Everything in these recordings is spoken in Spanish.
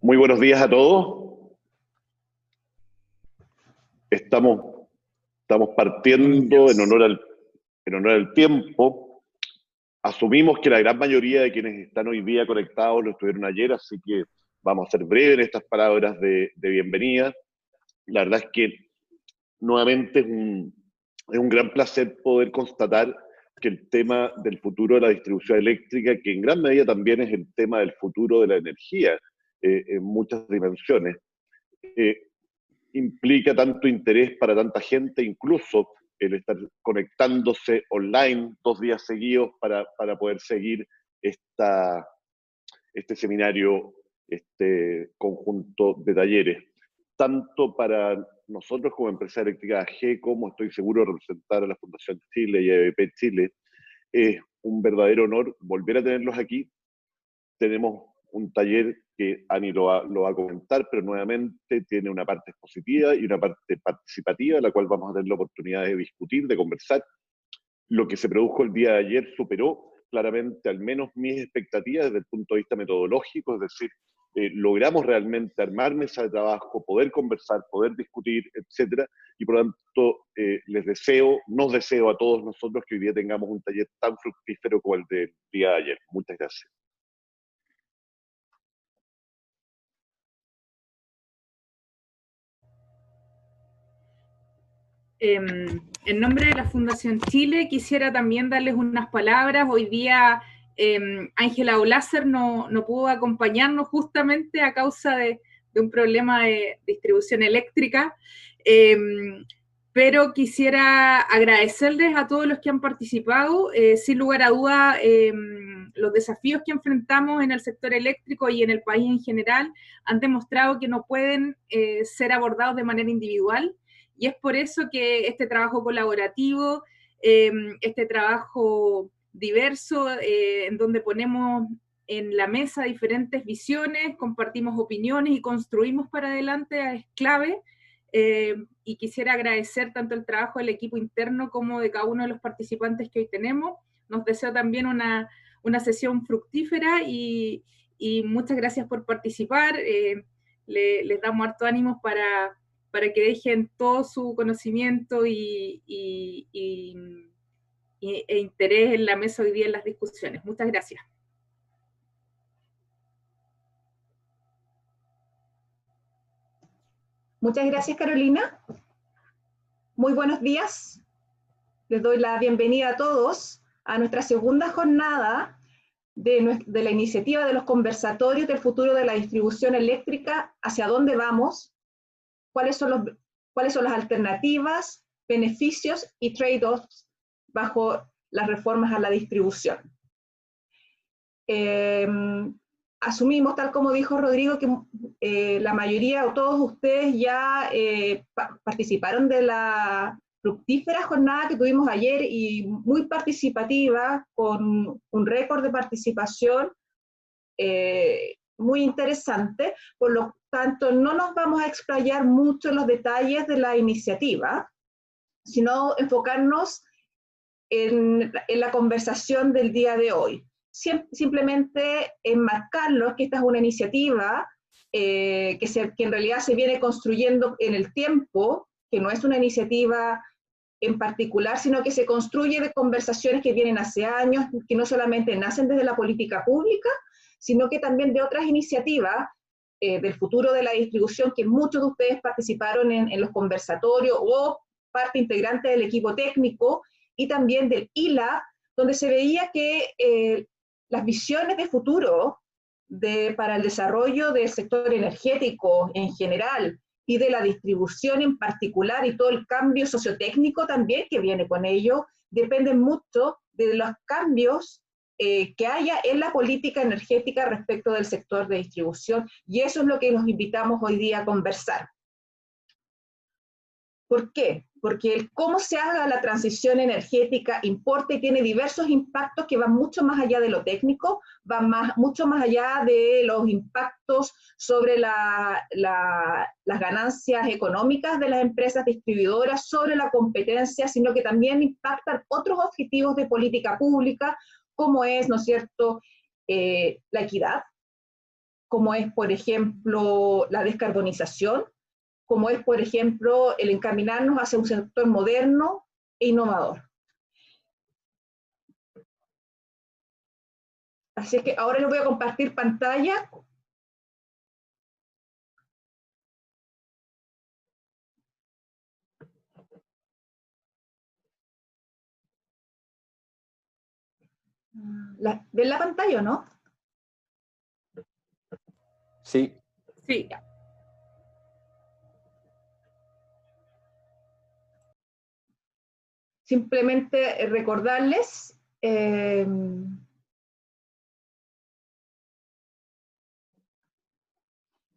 Muy buenos días a todos. Estamos, estamos Buenos partiendo días. en honor al tiempo. Asumimos que la gran mayoría de quienes están hoy día conectados lo estuvieron ayer, así que vamos a ser breves en estas palabras de bienvenida. La verdad es que nuevamente es un gran placer poder constatar que el tema del futuro de la distribución eléctrica, que en gran medida también es el tema del futuro de la energía, en muchas dimensiones, eh, implica tanto interés para tanta gente, incluso el estar conectándose online 2 días seguidos para poder seguir esta, este seminario, este conjunto de talleres. Tanto para nosotros como empresa eléctrica AG, como estoy seguro de representar a la Fundación Chile y a EVP Chile, es un verdadero honor volver a tenerlos aquí. Tenemos un taller que Ani lo va a comentar, pero nuevamente tiene una parte expositiva y una parte participativa, la cual vamos a tener la oportunidad de discutir, de conversar. Lo que se produjo el día de ayer superó claramente al menos mis expectativas desde el punto de vista metodológico, es decir, logramos realmente armar mesa de trabajo, poder conversar, poder discutir, etcétera, y por lo tanto nos deseo a todos nosotros que hoy día tengamos un taller tan fructífero como el del día de ayer. Muchas gracias. En nombre de la Fundación Chile quisiera también darles unas palabras. Hoy día Ángela Olácer no pudo acompañarnos justamente a causa de un problema de distribución eléctrica, pero quisiera agradecerles a todos los que han participado. Sin lugar a duda, los desafíos que enfrentamos en el sector eléctrico y en el país en general han demostrado que no pueden ser abordados de manera individual, y es por eso que este trabajo colaborativo, este trabajo diverso, en donde ponemos en la mesa diferentes visiones, compartimos opiniones y construimos para adelante, es clave. Y quisiera agradecer tanto el trabajo del equipo interno como de cada uno de los participantes que hoy tenemos. Nos deseo también una sesión fructífera y muchas gracias por participar. Les damos harto ánimos para que dejen todo su conocimiento e interés en la mesa hoy día en las discusiones. Muchas gracias. Muchas gracias, Carolina. Muy buenos días. Les doy la bienvenida a todos a nuestra segunda jornada de la iniciativa de los conversatorios del futuro de la distribución eléctrica, hacia dónde vamos, cuáles son las alternativas, beneficios y trade-offs bajo las reformas a la distribución. Asumimos, tal como dijo Rodrigo, que la mayoría o todos ustedes ya participaron de la fructífera jornada que tuvimos ayer y muy participativa, con un récord de participación muy interesante. Por lo tanto, no nos vamos a explayar mucho en los detalles de la iniciativa, sino enfocarnos en la conversación del día de hoy. Simplemente enmarcarlos que esta es una iniciativa que en realidad se viene construyendo en el tiempo, que no es una iniciativa en particular, sino que se construye de conversaciones que vienen hace años, que no solamente nacen desde la política pública, sino que también de otras iniciativas del futuro de la distribución, que muchos de ustedes participaron en los conversatorios o parte integrante del equipo técnico, y también del ILA, donde se veía que las visiones de futuro para el desarrollo del sector energético en general y de la distribución en particular, y todo el cambio sociotécnico también que viene con ello, dependen mucho de los cambios que haya en la política energética respecto del sector de distribución, y eso es lo que nos invitamos hoy día a conversar. ¿Por qué? Porque el cómo se haga la transición energética importa y tiene diversos impactos que van mucho más allá de lo técnico, van mucho más allá de los impactos sobre las ganancias económicas de las empresas distribuidoras, sobre la competencia, sino que también impactan otros objetivos de política pública, como es, ¿no es cierto?, la equidad, como es, por ejemplo, la descarbonización, como es, por ejemplo, el encaminarnos hacia un sector moderno e innovador. Así que ahora les voy a compartir pantalla. ¿Ven la pantalla o no? Sí. Sí. Simplemente recordarles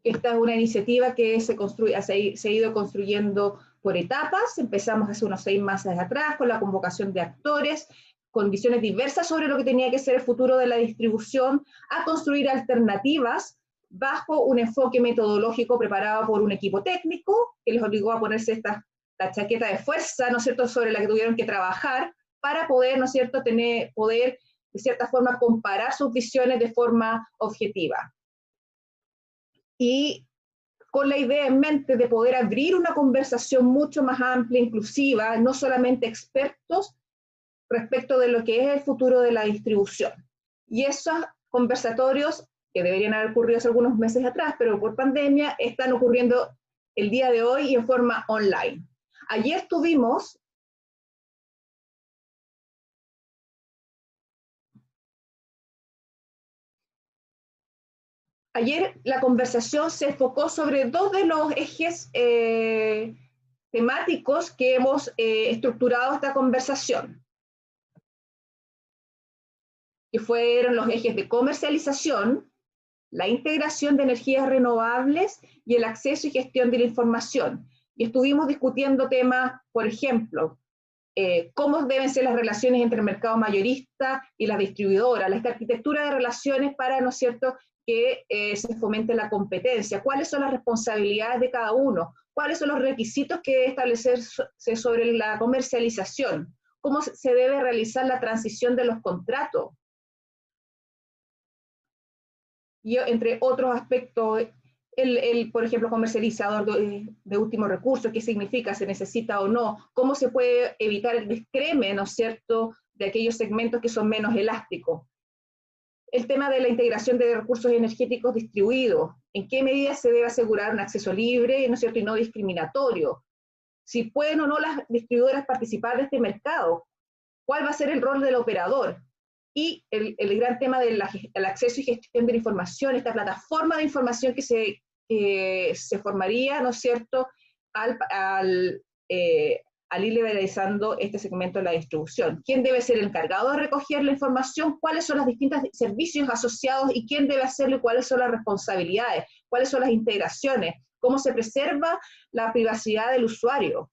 esta es una iniciativa que se ha ido construyendo por etapas. Empezamos hace unos 6 meses atrás con la convocación de actores, con visiones diversas sobre lo que tenía que ser el futuro de la distribución, a construir alternativas bajo un enfoque metodológico preparado por un equipo técnico que les obligó a ponerse la chaqueta de fuerza, ¿no es cierto?, sobre la que tuvieron que trabajar para poder, ¿no es cierto?, poder de cierta forma comparar sus visiones de forma objetiva. Y con la idea en mente de poder abrir una conversación mucho más amplia, inclusiva, no solamente expertos, respecto de lo que es el futuro de la distribución. Y esos conversatorios, que deberían haber ocurrido hace algunos meses atrás, pero por pandemia, están ocurriendo el día de hoy y en forma online. Ayer tuvimos la conversación se enfocó sobre 2 de los ejes temáticos que hemos estructurado esta conversación, que fueron los ejes de comercialización, la integración de energías renovables y el acceso y gestión de la información. Y estuvimos discutiendo temas, por ejemplo, cómo deben ser las relaciones entre el mercado mayorista y las distribuidoras, esta arquitectura de relaciones para, ¿no es cierto?, que se fomente la competencia, cuáles son las responsabilidades de cada uno, cuáles son los requisitos que debe establecerse sobre la comercialización, cómo se debe realizar la transición de los contratos. Y entre otros aspectos, por ejemplo, comercializador de último recurso, qué significa, se necesita o no, cómo se puede evitar el descreme, ¿no es cierto?, de aquellos segmentos que son menos elásticos. El tema de la integración de recursos energéticos distribuidos, en qué medida se debe asegurar un acceso libre, ¿no es cierto?, y no discriminatorio. Si pueden o no las distribuidoras participar de este mercado, cuál va a ser el rol del operador. Y el gran tema del acceso y gestión de la información, esta plataforma de información que se formaría, ¿no es cierto?, al ir liberalizando este segmento de la distribución. ¿Quién debe ser el encargado de recoger la información? ¿Cuáles son los distintos servicios asociados? ¿Y quién debe hacerlo? ¿Cuáles son las responsabilidades? ¿Cuáles son las integraciones? ¿Cómo se preserva la privacidad del usuario?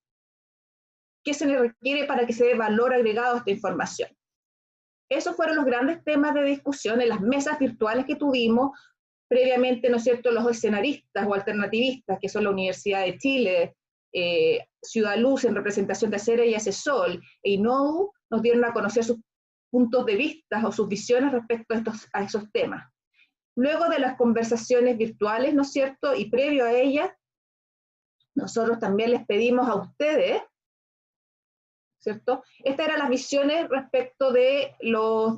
¿Qué se le requiere para que se dé valor agregado a esta información? Esos fueron los grandes temas de discusión en las mesas virtuales que tuvimos previamente, ¿no es cierto?, los escenaristas o alternativistas, que son la Universidad de Chile, Ciudad Luz en representación de Acera y Acesol, e INOU, nos dieron a conocer sus puntos de vista o sus visiones respecto a esos temas. Luego de las conversaciones virtuales, ¿no es cierto?, y previo a ellas, nosotros también les pedimos a ustedes, ¿cierto? Estas eran las visiones respecto de los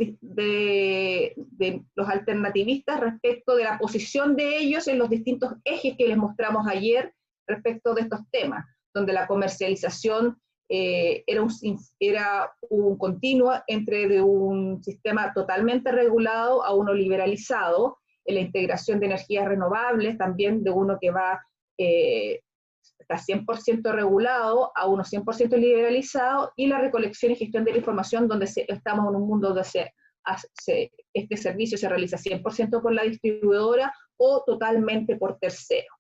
alternativistas, respecto de la posición de ellos en los distintos ejes que les mostramos ayer respecto de estos temas, donde la comercialización era un continuo entre de un sistema totalmente regulado a uno liberalizado, en la integración de energías renovables, también de uno que va está 100% regulado a uno 100% liberalizado, y la recolección y gestión de la información, donde estamos en un mundo donde este servicio se realiza 100% por la distribuidora o totalmente por tercero.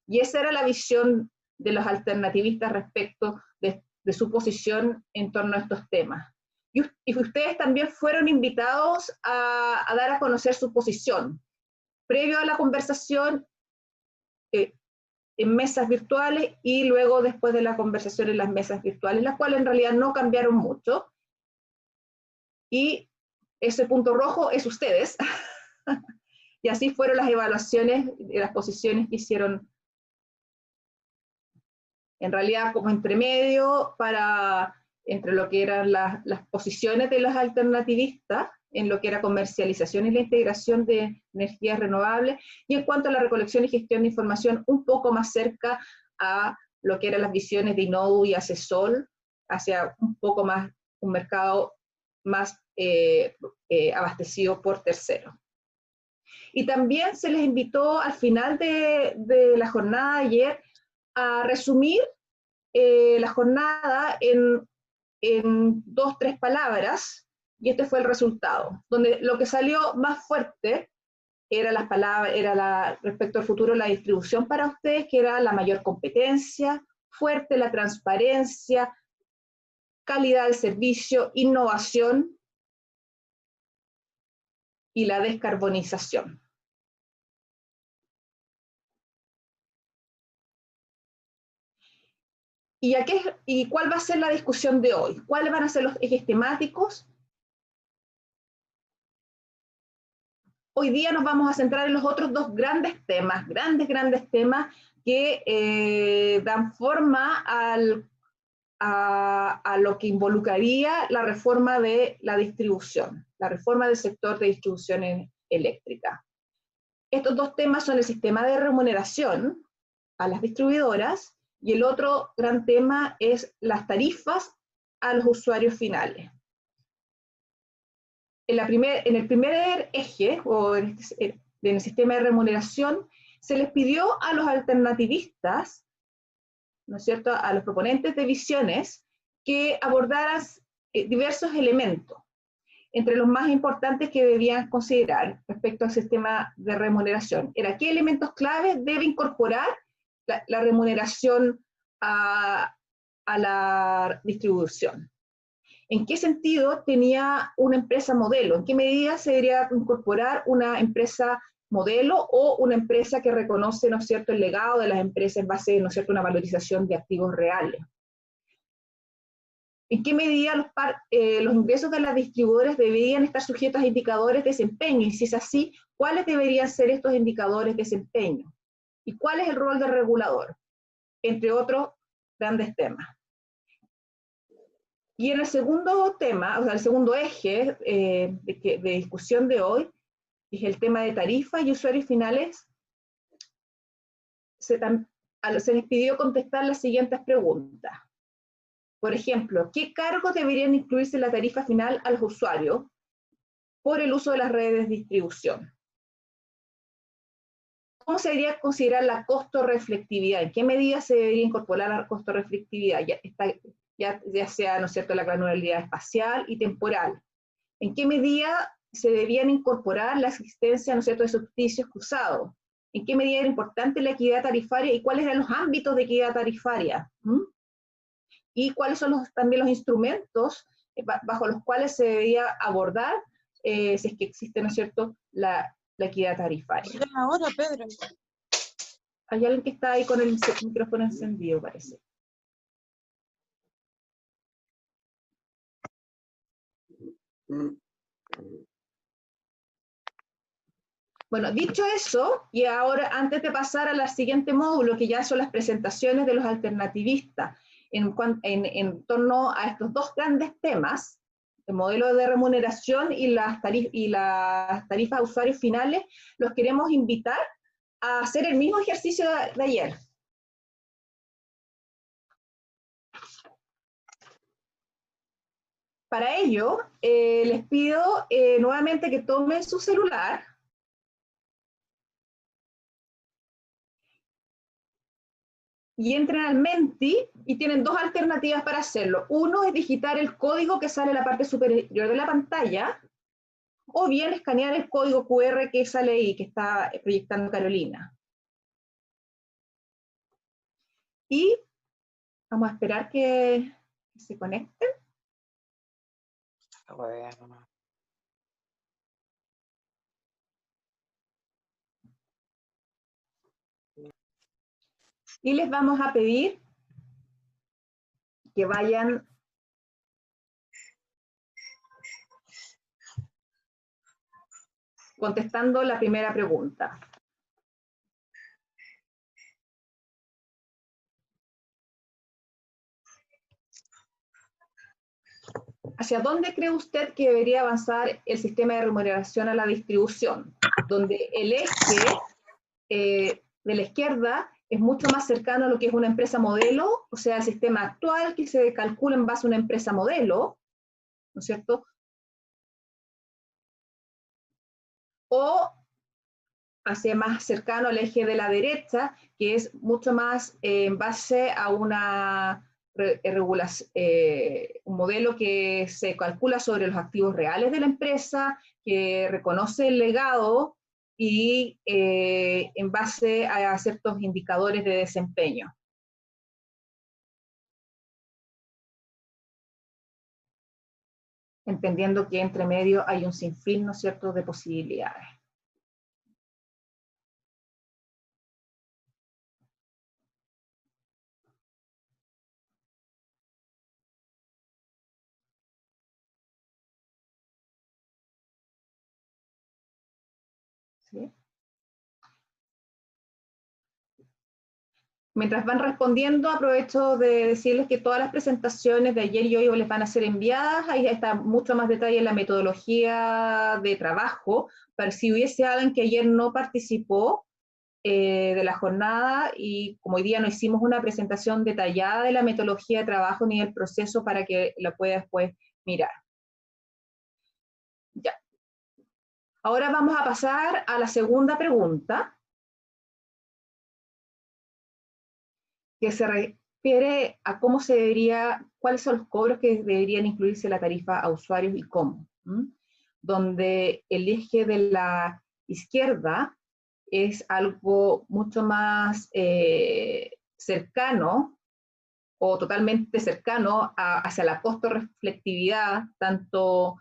Y esa era la visión de los alternativistas respecto de su posición en torno a estos temas. Y ustedes también fueron invitados a dar a conocer su posición. Previo a la conversación, en mesas virtuales, y luego después de la conversación en las mesas virtuales, las cuales en realidad no cambiaron mucho. Y ese punto rojo es ustedes. Y así fueron las evaluaciones de las posiciones que hicieron, en realidad como entremedio entre lo que eran las posiciones de los alternativistas, en lo que era comercialización y la integración de energías renovables, y en cuanto a la recolección y gestión de información, un poco más cerca a lo que eran las visiones de Inodu y Acesol, hacia un poco más, un mercado más abastecido por terceros. Y también se les invitó al final de la jornada de ayer a resumir la jornada en 2, 3 palabras, y este fue el resultado, donde lo que salió más fuerte era las palabras, respecto al futuro de la distribución para ustedes, que era la mayor competencia, fuerte la transparencia, calidad del servicio, innovación y la descarbonización. ¿Y cuál va a ser la discusión de hoy? ¿Cuáles van a ser los ejes temáticos? Hoy día nos vamos a centrar en los otros 2 grandes temas, grandes temas que dan forma a lo que involucraría la reforma de la distribución, la reforma del sector de distribución eléctrica. Estos 2 temas son el sistema de remuneración a las distribuidoras, y el otro gran tema es las tarifas a los usuarios finales. En el primer eje, o en el sistema de remuneración, se les pidió a los alternativistas, ¿no es cierto?, a los proponentes de visiones, que abordaran diversos elementos, entre los más importantes que debían considerar respecto al sistema de remuneración. Era qué elementos clave debe incorporar la remuneración a la distribución. ¿En qué sentido tenía una empresa modelo? ¿En qué medida se debería incorporar una empresa modelo o una empresa que reconoce, ¿no es cierto?, el legado de las empresas en base, ¿no es cierto?, una valorización de activos reales? ¿En qué medida los ingresos de las distribuidoras deberían estar sujetos a indicadores de desempeño? Y si es así, ¿cuáles deberían ser estos indicadores de desempeño? ¿Y cuál es el rol del regulador? Entre otros grandes temas. Y en el segundo tema, o sea, el segundo eje de discusión de hoy, es el tema de tarifas y usuarios finales. Se les pidió contestar las siguientes preguntas. Por ejemplo, ¿qué cargos deberían incluirse en la tarifa final a los usuarios por el uso de las redes de distribución? ¿Cómo se debería considerar la costo-reflectividad? ¿En qué medida se debería incorporar la costo-reflectividad? Ya sea, ¿no es cierto?, la granularidad espacial y temporal. ¿En qué medida se debían incorporar la existencia, ¿no es cierto?, de subsidios cruzados? ¿En qué medida era importante la equidad tarifaria y cuáles eran los ámbitos de equidad tarifaria? Y cuáles son también los instrumentos bajo los cuales se debería abordar si es que existe, ¿no es cierto?, la equidad tarifaria. Ahora, Pedro. Hay alguien que está ahí con el micrófono encendido, parece. Bueno, dicho eso, y ahora antes de pasar al siguiente módulo, que ya son las presentaciones de los alternativistas en torno a estos 2 grandes temas, el modelo de remuneración y las tarifas a usuarios finales, los queremos invitar a hacer el mismo ejercicio de ayer. Para ello, les pido nuevamente que tomen su celular y entren al Menti, y tienen 2 alternativas para hacerlo. Uno es digitar el código que sale en la parte superior de la pantalla, o bien escanear el código QR que sale ahí, que está proyectando Carolina. Y vamos a esperar que se conecten. Y les vamos a pedir que vayan contestando la primera pregunta. ¿Hacia dónde cree usted que debería avanzar el sistema de remuneración a la distribución? Donde el eje de la izquierda es mucho más cercano a lo que es una empresa modelo, o sea, el sistema actual que se calcula en base a una empresa modelo, ¿no es cierto? O hacia más cercano al eje de la derecha, que es mucho más en base a una un modelo que se calcula sobre los activos reales de la empresa, que reconoce el legado y en base a ciertos indicadores de desempeño. Entendiendo que entre medio hay un sinfín, ¿no es cierto?, de posibilidades. ¿Sí? Mientras van respondiendo, aprovecho de decirles que todas las presentaciones de ayer y hoy les van a ser enviadas. Ahí está mucho más detalle en la metodología de trabajo, para si hubiese alguien que ayer no participó de la jornada, y como hoy día no hicimos una presentación detallada de la metodología de trabajo ni del proceso, para que la pueda después mirar. Ya. Ahora vamos a pasar a la segunda pregunta, que se refiere a cómo se debería, cuáles son los cobros que deberían incluirse en la tarifa a usuarios y cómo. Donde el eje de la izquierda es algo mucho más cercano o totalmente cercano hacia la costo-reflectividad, tanto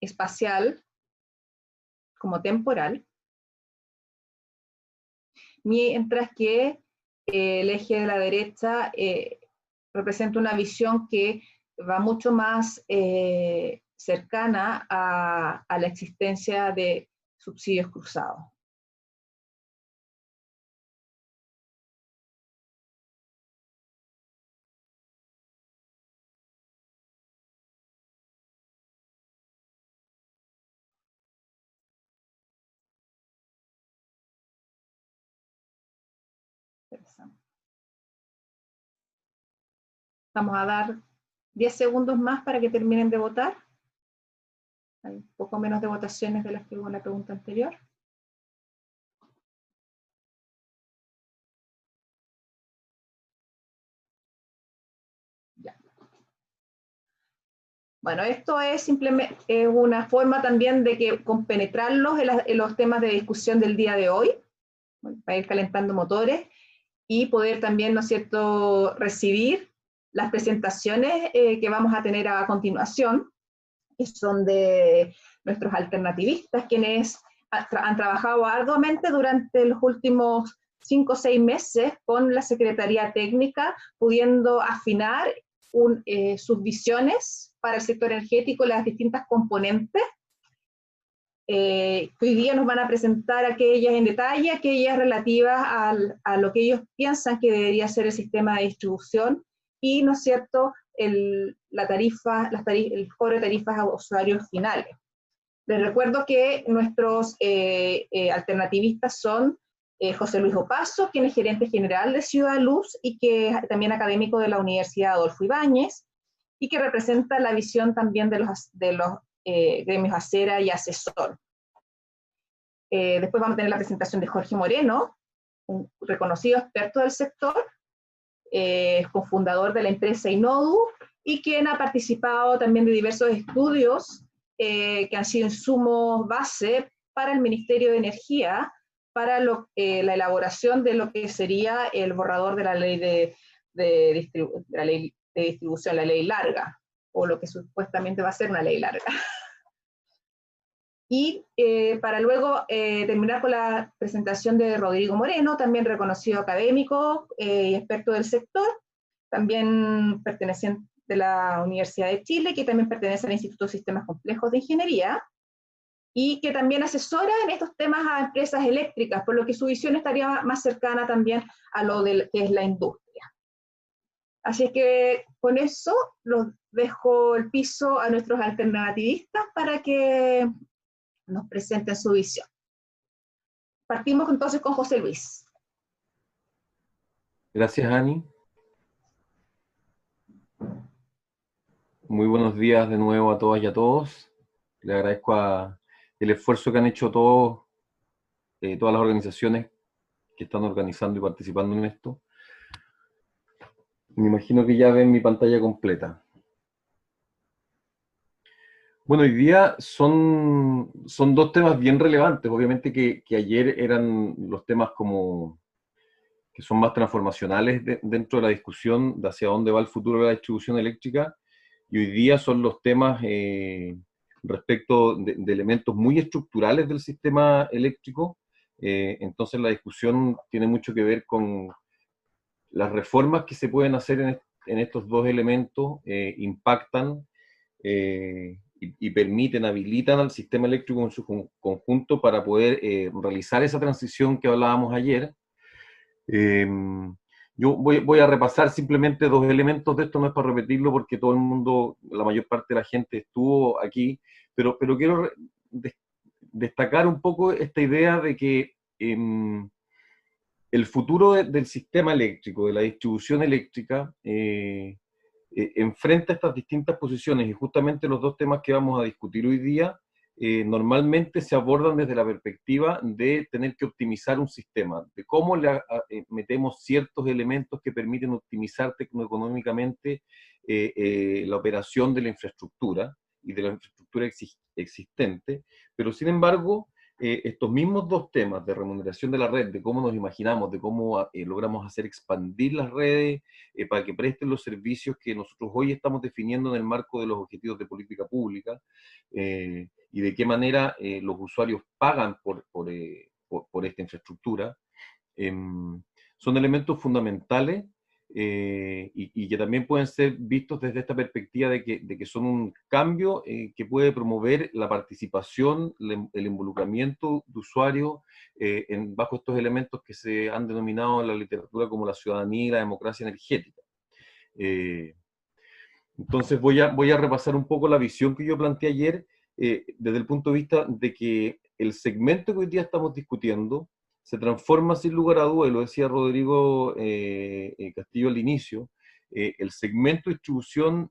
espacial como temporal, mientras que el eje de la derecha representa una visión que va mucho más cercana a la existencia de subsidios cruzados. Vamos a dar 10 segundos más para que terminen de votar. Hay un poco menos de votaciones de las que hubo en la pregunta anterior. Ya. Bueno, esto es simplemente una forma también de que compenetrarlos en los temas de discusión del día de hoy, para ir calentando motores, y poder también, ¿no es cierto?, recibir las presentaciones que vamos a tener a continuación, que son de nuestros alternativistas, quienes han trabajado arduamente durante los últimos 5 o 6 meses con la Secretaría Técnica, pudiendo afinar sus visiones para el sector energético, las distintas componentes. Hoy día nos van a presentar aquellas en detalle, aquellas relativas a lo que ellos piensan que debería ser el sistema de distribución y, ¿no es cierto?, el cobro de tarifas a usuarios finales. Les recuerdo que nuestros alternativistas son José Luis Opazo, quien es gerente general de Ciudad Luz y que es también académico de la Universidad Adolfo Ibáñez, y que representa la visión también de los gremios Acera y Asesor. Después vamos a tener la presentación de Jorge Moreno, un reconocido experto del sector, cofundador de la empresa Inodu, y quien ha participado también de diversos estudios que han sido insumos base para el Ministerio de Energía, para la elaboración de lo que sería el borrador de la ley de distribución, la ley larga, o lo que supuestamente va a ser una ley larga. Y para luego terminar con la presentación de Rodrigo Moreno, también reconocido académico y experto del sector, también perteneciente de la Universidad de Chile, que también pertenece al Instituto de Sistemas Complejos de Ingeniería, y que también asesora en estos temas a empresas eléctricas, por lo que su visión estaría más cercana también a lo que es la industria. Así que con eso los dejo el piso a nuestros alternativistas para que nos presenten su visión. Partimos entonces con José Luis. Gracias, Ani. Muy buenos días de nuevo a todas y a todos. Le agradezco el esfuerzo que han hecho todas las organizaciones que están organizando y participando en esto. Me imagino que ya ven mi pantalla completa. Bueno, hoy día son dos temas bien relevantes. Obviamente que ayer eran los temas como que son más transformacionales dentro de la discusión de hacia dónde va el futuro de la distribución eléctrica, y hoy día son los temas respecto de elementos muy estructurales del sistema eléctrico. Entonces la discusión tiene mucho que ver con las reformas que se pueden hacer en estos dos elementos, impactan y permiten, habilitan al sistema eléctrico en su conjunto para poder realizar esa transición que hablábamos ayer. Yo voy a repasar simplemente dos elementos de esto, no es para repetirlo porque todo el mundo, la mayor parte de la gente estuvo aquí, pero quiero destacar un poco esta idea de que el futuro del sistema eléctrico, de la distribución eléctrica, enfrenta estas distintas posiciones, y justamente los dos temas que vamos a discutir hoy día normalmente se abordan desde la perspectiva de tener que optimizar un sistema, de cómo le metemos ciertos elementos que permiten optimizar tecnoeconómicamente la operación de la infraestructura y de la infraestructura existente, pero sin embargo estos mismos dos temas de remuneración de la red, de cómo nos imaginamos, de cómo logramos hacer expandir las redes para que presten los servicios que nosotros hoy estamos definiendo en el marco de los objetivos de política pública, y de qué manera los usuarios pagan por esta infraestructura, son elementos fundamentales y que también pueden ser vistos desde esta perspectiva de que son un cambio que puede promover la participación, el involucramiento de usuarios bajo estos elementos que se han denominado en la literatura como la ciudadanía y la democracia energética. Entonces voy a repasar un poco la visión que yo planteé ayer desde el punto de vista de que el segmento que hoy día estamos discutiendo se transforma sin lugar a duda, y lo decía Rodrigo Castillo al inicio, el segmento de distribución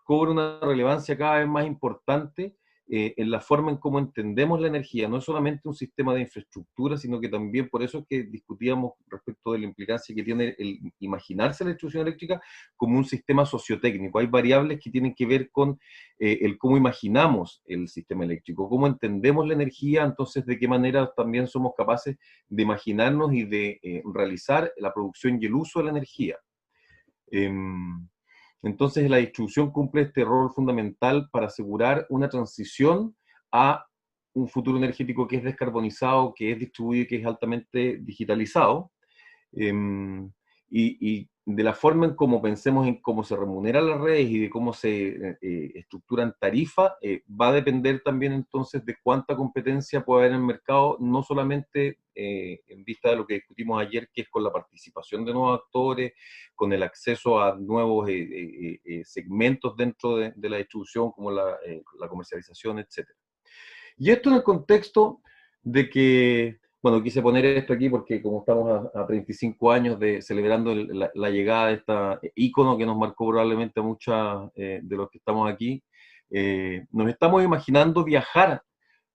cobra una relevancia cada vez más importante en la forma en cómo entendemos la energía. No es solamente un sistema de infraestructura, sino que también, por eso es que discutíamos respecto de la implicancia que tiene el imaginarse la distribución eléctrica como un sistema sociotécnico. Hay variables que tienen que ver con el cómo imaginamos el sistema eléctrico, cómo entendemos la energía, entonces de qué manera también somos capaces de imaginarnos y de realizar la producción y el uso de la energía. Entonces la distribución cumple este rol fundamental para asegurar una transición a un futuro energético que es descarbonizado, que es distribuido y que es altamente digitalizado. Y de la forma en cómo pensemos en cómo se remuneran las redes y de cómo se estructuran tarifas, va a depender también entonces de cuánta competencia puede haber en el mercado, no solamente en vista de lo que discutimos ayer, que es con la participación de nuevos actores, con el acceso a nuevos segmentos dentro de la distribución, como la comercialización, etc. Y esto en el contexto de que, bueno, quise poner esto aquí porque como estamos a 35 años de celebrando la llegada de este ícono que nos marcó probablemente a muchos de los que estamos aquí, nos estamos imaginando viajar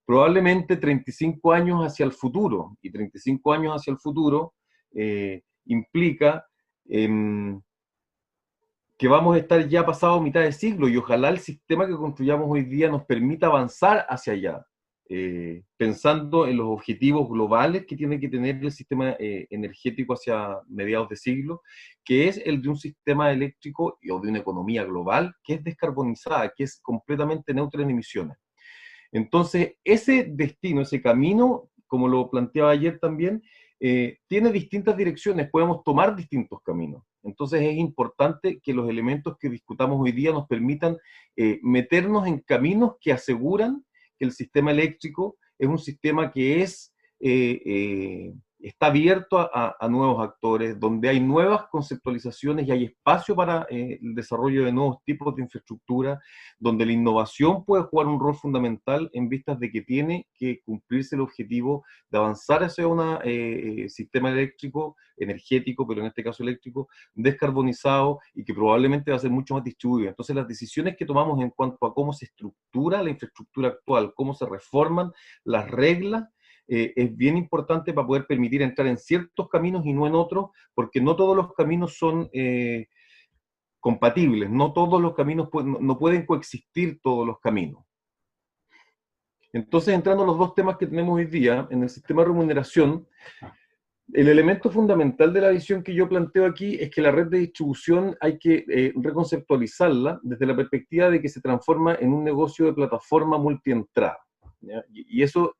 probablemente 35 años hacia el futuro, y 35 años hacia el futuro implica que vamos a estar ya pasado mitad de siglo, y ojalá el sistema que construyamos hoy día nos permita avanzar hacia allá, pensando en los objetivos globales que tiene que tener el sistema energético hacia mediados de siglo, que es el de un sistema eléctrico o de una economía global que es descarbonizada, que es completamente neutra en emisiones. Entonces, ese destino, ese camino, como lo planteaba ayer también, tiene distintas direcciones, podemos tomar distintos caminos. Entonces es importante que los elementos que discutamos hoy día nos permitan meternos en caminos que aseguran que el sistema eléctrico es un sistema que está abierto a nuevos actores, donde hay nuevas conceptualizaciones y hay espacio para el desarrollo de nuevos tipos de infraestructura, donde la innovación puede jugar un rol fundamental en vistas de que tiene que cumplirse el objetivo de avanzar hacia un sistema eléctrico, energético, pero en este caso eléctrico, descarbonizado y que probablemente va a ser mucho más distribuido. Entonces las decisiones que tomamos en cuanto a cómo se estructura la infraestructura actual, cómo se reforman las reglas, es bien importante para poder permitir entrar en ciertos caminos y no en otros, porque no todos los caminos son compatibles, no todos los caminos no pueden coexistir todos los caminos. Entonces, entrando a los dos temas que tenemos hoy día, en el sistema de remuneración, el elemento fundamental de la visión que yo planteo aquí es que la red de distribución hay que reconceptualizarla desde la perspectiva de que se transforma en un negocio de plataforma multientrada, ¿ya? Y eso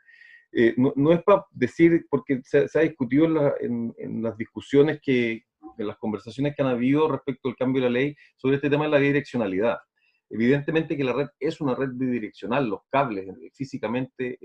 no es para decir, porque se ha discutido en las discusiones en las conversaciones que han habido respecto al cambio de la ley sobre este tema de la bidireccionalidad. Evidentemente que la red es una red bidireccional, los cables físicamente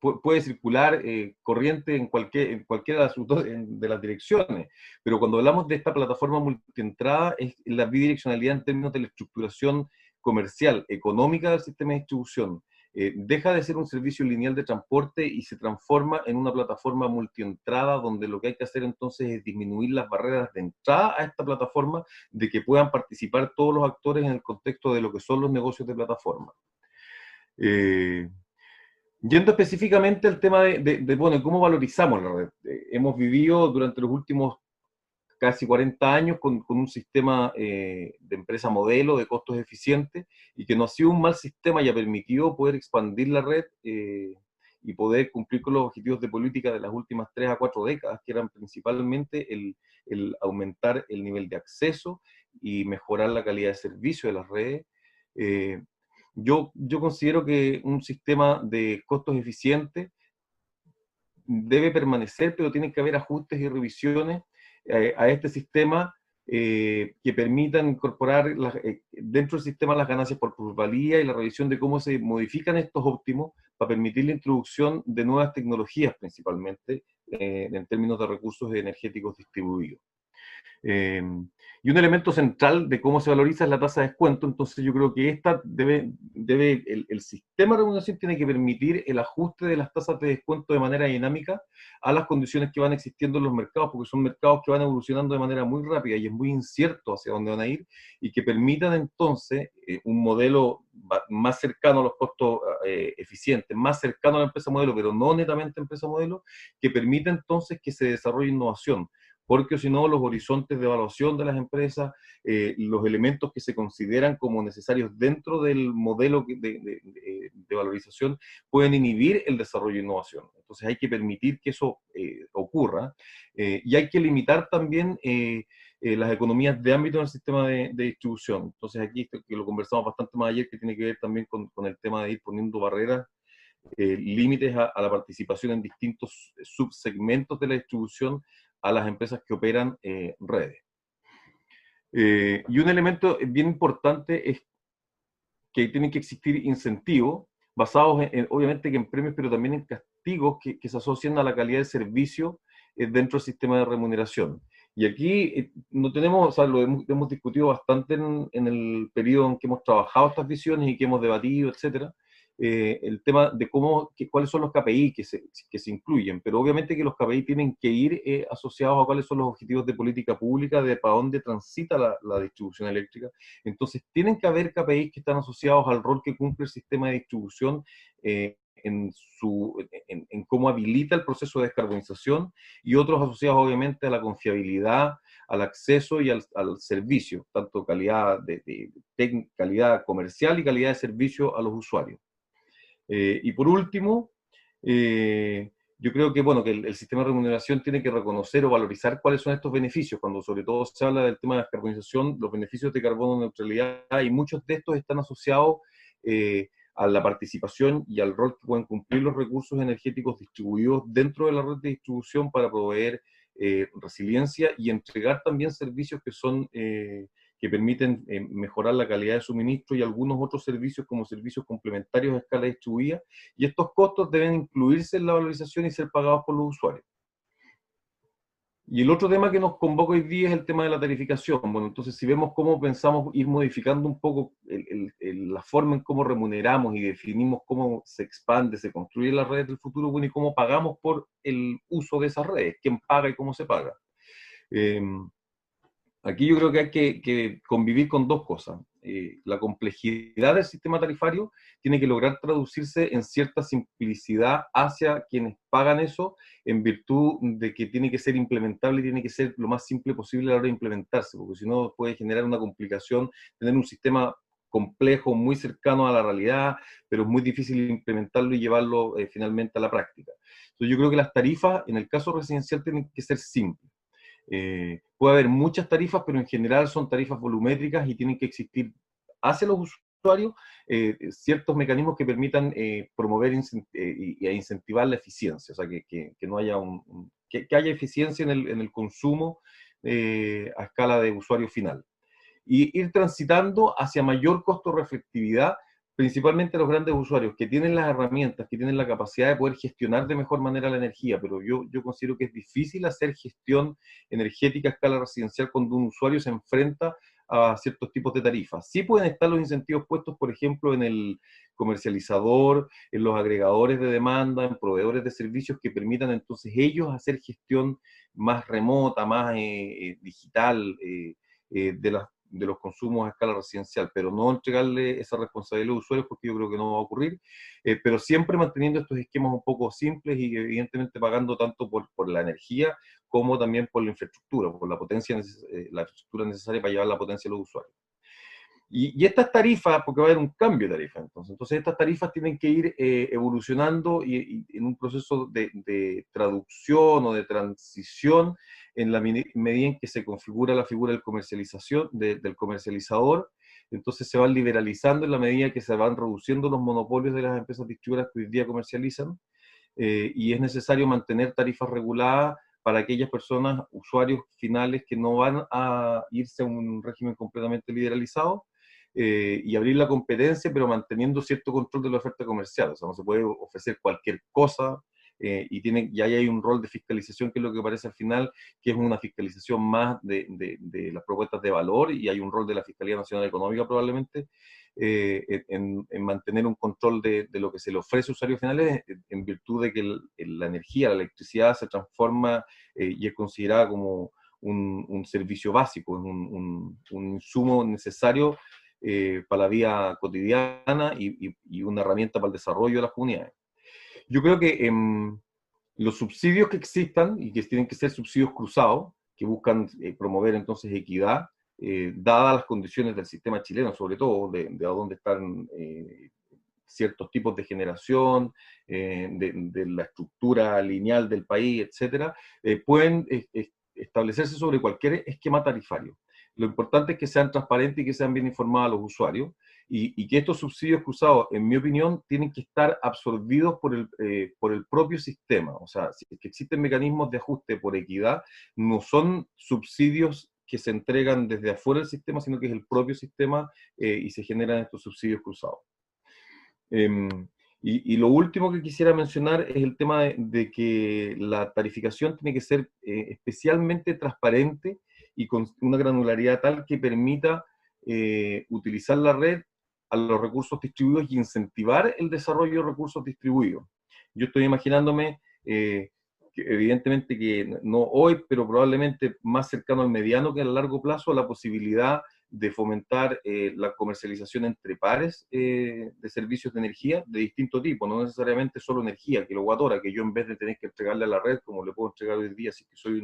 puede circular corriente en cualquiera de las direcciones, pero cuando hablamos de esta plataforma multientrada, es la bidireccionalidad en términos de la estructuración comercial, económica del sistema de distribución. Deja de ser un servicio lineal de transporte y se transforma en una plataforma multientrada, donde lo que hay que hacer entonces es disminuir las barreras de entrada a esta plataforma, de que puedan participar todos los actores en el contexto de lo que son los negocios de plataforma. Yendo específicamente al tema bueno, ¿cómo valorizamos la red? Hemos vivido durante los últimos casi 40 años con un sistema de empresa modelo de costos eficientes y que no ha sido un mal sistema y ha permitido poder expandir la red y poder cumplir con los objetivos de política de las últimas 3 a 4 décadas, que eran principalmente el aumentar el nivel de acceso y mejorar la calidad de servicio de las redes. Yo considero que un sistema de costos eficientes debe permanecer, pero tienen que haber ajustes y revisiones a este sistema que permitan incorporar dentro del sistema las ganancias por plusvalía y la revisión de cómo se modifican estos óptimos para permitir la introducción de nuevas tecnologías principalmente en términos de recursos energéticos distribuidos. Y un elemento central de cómo se valoriza es la tasa de descuento. Entonces yo creo que el sistema de remuneración tiene que permitir el ajuste de las tasas de descuento de manera dinámica a las condiciones que van existiendo en los mercados, porque son mercados que van evolucionando de manera muy rápida y es muy incierto hacia dónde van a ir, y que permitan entonces un modelo más cercano a los costos eficientes, más cercano a la empresa modelo, pero no netamente empresa modelo, que permita entonces que se desarrolle innovación, porque si no los horizontes de evaluación de las empresas, los elementos que se consideran como necesarios dentro del modelo de valorización pueden inhibir el desarrollo de innovación. Entonces hay que permitir que eso ocurra y hay que limitar también las economías de ámbito en el sistema de distribución. Entonces aquí, que lo conversamos bastante más ayer, que tiene que ver también con el tema de ir poniendo barreras, límites a la participación en distintos subsegmentos de la distribución a las empresas que operan redes. Y un elemento bien importante es que tienen que existir incentivos basados obviamente que en premios, pero también en castigos que se asocian a la calidad de servicio dentro del sistema de remuneración. Y aquí no tenemos, o sea, lo hemos discutido bastante en el periodo en que hemos trabajado estas visiones y que hemos debatido, etcétera, el tema de cuáles son los KPI que se incluyen, pero obviamente que los KPI tienen que ir asociados a cuáles son los objetivos de política pública, de para dónde transita la distribución eléctrica. Entonces tienen que haber KPI que están asociados al rol que cumple el sistema de distribución en cómo habilita el proceso de descarbonización, y otros asociados obviamente a la confiabilidad, al acceso y al servicio, tanto calidad calidad comercial y calidad de servicio a los usuarios. Y por último, yo creo que, bueno, que el sistema de remuneración tiene que reconocer o valorizar cuáles son estos beneficios. Cuando sobre todo se habla del tema de descarbonización, los beneficios de carbono neutralidad, y muchos de estos están asociados a la participación y al rol que pueden cumplir los recursos energéticos distribuidos dentro de la red de distribución para proveer resiliencia y entregar también servicios que son que permiten mejorar la calidad de suministro y algunos otros servicios como servicios complementarios a escala distribuida, y estos costos deben incluirse en la valorización y ser pagados por los usuarios. Y el otro tema que nos convoca hoy día es el tema de la tarificación. Bueno, entonces si vemos cómo pensamos ir modificando un poco la forma en cómo remuneramos y definimos cómo se expande, se construye la red del futuro, bueno, y cómo pagamos por el uso de esas redes, quién paga y cómo se paga. Aquí yo creo que hay que convivir con dos cosas. La complejidad del sistema tarifario tiene que lograr traducirse en cierta simplicidad hacia quienes pagan eso, en virtud de que tiene que ser implementable y tiene que ser lo más simple posible a la hora de implementarse, porque si no puede generar una complicación, tener un sistema complejo, muy cercano a la realidad, pero es muy difícil implementarlo y llevarlo finalmente a la práctica. Entonces yo creo que las tarifas, en el caso residencial, tienen que ser simples. Puede haber muchas tarifas, pero en general son tarifas volumétricas y tienen que existir hacia los usuarios ciertos mecanismos que permitan promover y incentivar la eficiencia, o sea, que no haya que haya eficiencia en el consumo a escala de usuario final. Y ir transitando hacia mayor costo-reflectividad, principalmente los grandes usuarios que tienen las herramientas, que tienen la capacidad de poder gestionar de mejor manera la energía, pero yo considero que es difícil hacer gestión energética a escala residencial cuando un usuario se enfrenta a ciertos tipos de tarifas. Sí pueden estar los incentivos puestos, por ejemplo, en el comercializador, en los agregadores de demanda, en proveedores de servicios que permitan entonces ellos hacer gestión más remota, más digital de los consumos a escala residencial, pero no entregarle esa responsabilidad a los usuarios porque yo creo que no va a ocurrir, pero siempre manteniendo estos esquemas un poco simples y evidentemente pagando tanto por la energía como también por la infraestructura, por la potencia, la infraestructura necesaria para llevar la potencia a los usuarios. Y estas tarifas, porque va a haber un cambio de tarifa, entonces estas tarifas tienen que ir evolucionando y en un proceso de traducción o de transición en la medida en que se configura la figura del del comercializador. Entonces se van liberalizando en la medida que se van reduciendo los monopolios de las empresas distribuidoras que hoy día comercializan, y es necesario mantener tarifas reguladas para aquellas personas, usuarios finales, que no van a irse a un régimen completamente liberalizado, y abrir la competencia, pero manteniendo cierto control de la oferta comercial. O sea, no se puede ofrecer cualquier cosa, y ahí hay un rol de fiscalización, que es lo que parece al final, que es una fiscalización más de las propuestas de valor, y hay un rol de la Fiscalía Nacional Económica probablemente, en mantener un control de lo que se le ofrece a usuarios finales, en virtud de que la energía, la electricidad se transforma y es considerada como un servicio básico, un insumo necesario para la vida cotidiana y una herramienta para el desarrollo de las comunidades. Yo creo que los subsidios que existan, y que tienen que ser subsidios cruzados, que buscan promover entonces equidad, dadas las condiciones del sistema chileno, sobre todo de a dónde están ciertos tipos de generación, de la estructura lineal del país, etcétera, pueden establecerse sobre cualquier esquema tarifario. Lo importante es que sean transparentes y que sean bien informados a los usuarios, y que estos subsidios cruzados, en mi opinión, tienen que estar absorbidos por el propio sistema. O sea, si es que existen mecanismos de ajuste por equidad, no son subsidios que se entregan desde afuera del sistema, sino que es el propio sistema, y se generan estos subsidios cruzados. Y lo último que quisiera mencionar es el tema de que la tarificación tiene que ser especialmente transparente y con una granularidad tal que permita utilizar la red a los recursos distribuidos y incentivar el desarrollo de recursos distribuidos. Yo estoy imaginándome, que evidentemente que no hoy, pero probablemente más cercano al mediano que al largo plazo, la posibilidad de fomentar la comercialización entre pares de servicios de energía de distinto tipo, no necesariamente solo energía, kilowatt-hora, que yo en vez de tener que entregarle a la red, como le puedo entregar hoy día, si que soy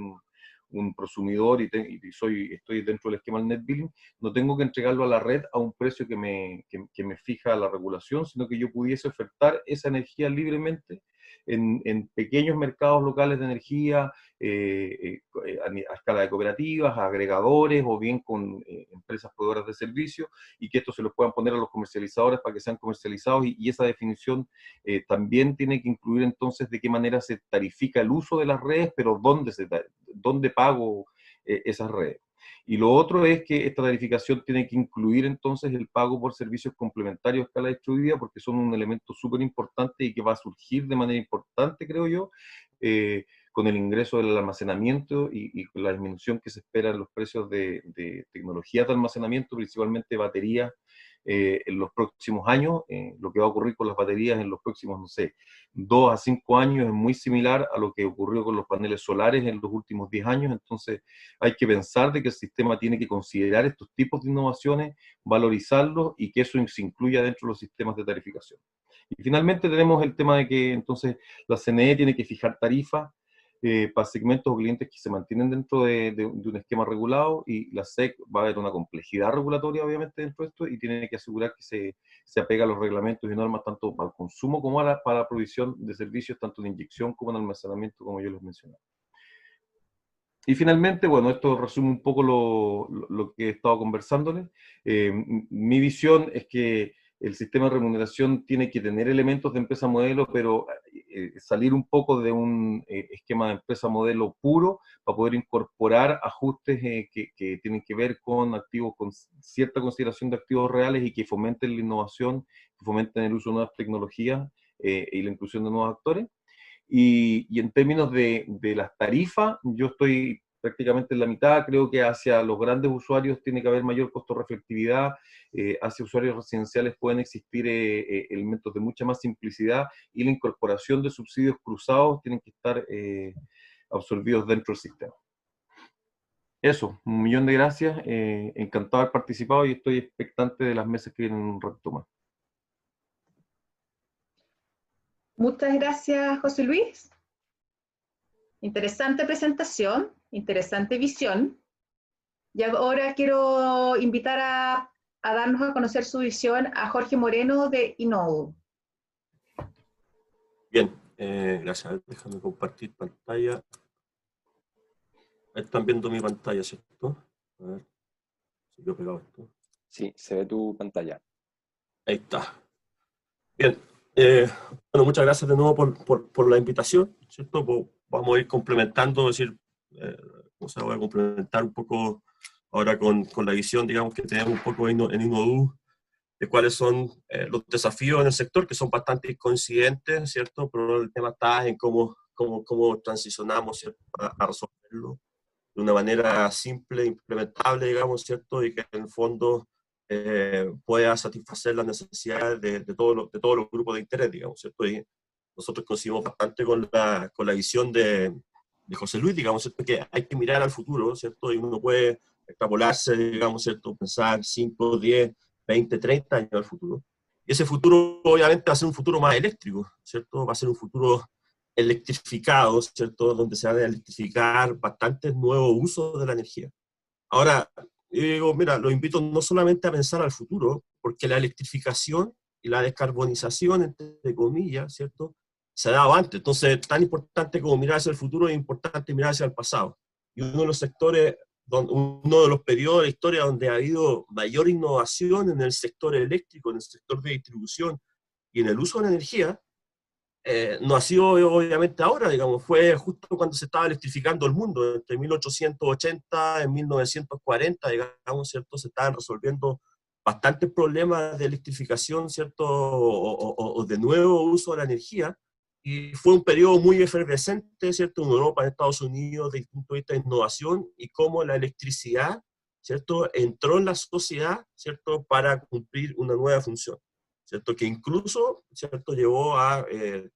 un prosumidor y estoy dentro del esquema del net billing, no tengo que entregarlo a la red a un precio que me fija la regulación, sino que yo pudiese ofertar esa energía libremente en pequeños mercados locales de energía, a escala de cooperativas, agregadores, o bien con empresas proveedoras de servicios, y que esto se los puedan poner a los comercializadores para que sean comercializados, y esa definición también tiene que incluir entonces de qué manera se tarifica el uso de las redes, pero dónde pago esas redes. Y lo otro es que esta tarificación tiene que incluir entonces el pago por servicios complementarios a escala distribuida, porque son un elemento súper importante y que va a surgir de manera importante, creo yo, con el ingreso del almacenamiento y con la disminución que se espera en los precios de tecnologías de almacenamiento, principalmente baterías, en los próximos años. Lo que va a ocurrir con las baterías en los próximos, no sé, 2 a 5 años es muy similar a lo que ocurrió con los paneles solares en los últimos 10 años, entonces hay que pensar de que el sistema tiene que considerar estos tipos de innovaciones, valorizarlos y que eso se incluya dentro de los sistemas de tarificación. Y finalmente tenemos el tema de que entonces la CNE tiene que fijar tarifas para segmentos o clientes que se mantienen dentro de un esquema regulado, y la SEC va a haber una complejidad regulatoria obviamente dentro de esto, y tiene que asegurar que se apega a los reglamentos y normas tanto para el consumo como para la provisión de servicios tanto de inyección como en almacenamiento, como yo les mencionaba. Y finalmente, bueno, esto resume un poco lo que he estado conversándoles. Mi visión es que el sistema de remuneración tiene que tener elementos de empresa modelo, pero salir un poco de un esquema de empresa modelo puro para poder incorporar ajustes que tienen que ver con activos, con cierta consideración de activos reales y que fomenten la innovación, que fomenten el uso de nuevas tecnologías y la inclusión de nuevos actores. Y en términos de las tarifas, yo estoy prácticamente en la mitad. Creo que hacia los grandes usuarios tiene que haber mayor costo-reflectividad, hacia usuarios residenciales pueden existir elementos de mucha más simplicidad, y la incorporación de subsidios cruzados tienen que estar absorbidos dentro del sistema. Eso, 1.000.000 de gracias, encantado de haber participado y estoy expectante de las mesas que vienen en un rato más. Muchas gracias, José Luis. Interesante presentación, interesante visión. Y ahora quiero invitar a darnos a conocer su visión a Jorge Moreno de Innovo. Bien, gracias. Déjame compartir pantalla. Están viendo mi pantalla, ¿cierto? A ver, si yo he pegado esto. Sí, se ve tu pantalla. Ahí está. Bien. Bueno, muchas gracias de nuevo por la invitación, ¿cierto? Pues vamos a ir complementando, es decir, voy a complementar un poco ahora con la visión, digamos, que tenemos un poco en InnoDo, de cuáles son los desafíos en el sector, que son bastante coincidentes, ¿cierto? Pero el tema está en cómo transicionamos, ¿cierto?, a resolverlo de una manera simple, implementable, digamos, ¿cierto? Y que en el fondo pueda satisfacer las necesidades de todos los grupos de interés, digamos, ¿cierto? Y nosotros coincidimos bastante con la visión de José Luis, digamos, ¿cierto? Que hay que mirar al futuro, ¿cierto? Y uno puede extrapolarse, digamos, ¿cierto? Pensar 5, 10, 20, 30 años al futuro. Y ese futuro, obviamente, va a ser un futuro más eléctrico, ¿cierto? Va a ser un futuro electrificado, ¿cierto? Donde se van a electrificar bastantes nuevos usos de la energía. Ahora, yo digo, mira, los invito no solamente a pensar al futuro, porque la electrificación y la descarbonización, entre comillas, ¿cierto?, se ha dado antes. Entonces, tan importante como mirar hacia el futuro, es importante mirar hacia el pasado. Y uno de los sectores, uno de los periodos de la historia donde ha habido mayor innovación en el sector eléctrico, en el sector de distribución y en el uso de la energía, no ha sido obviamente ahora, digamos, fue justo cuando se estaba electrificando el mundo, entre 1880 y 1940, digamos, ¿cierto? Se estaban resolviendo bastantes problemas de electrificación, ¿cierto? O de nuevo uso de la energía, y fue un periodo muy efervescente, ¿cierto? En Europa, en Estados Unidos, desde el punto de vista de innovación, y cómo la electricidad, ¿cierto?, entró en la sociedad, ¿cierto?, para cumplir una nueva función, ¿cierto?, que incluso, ¿cierto?, llevó a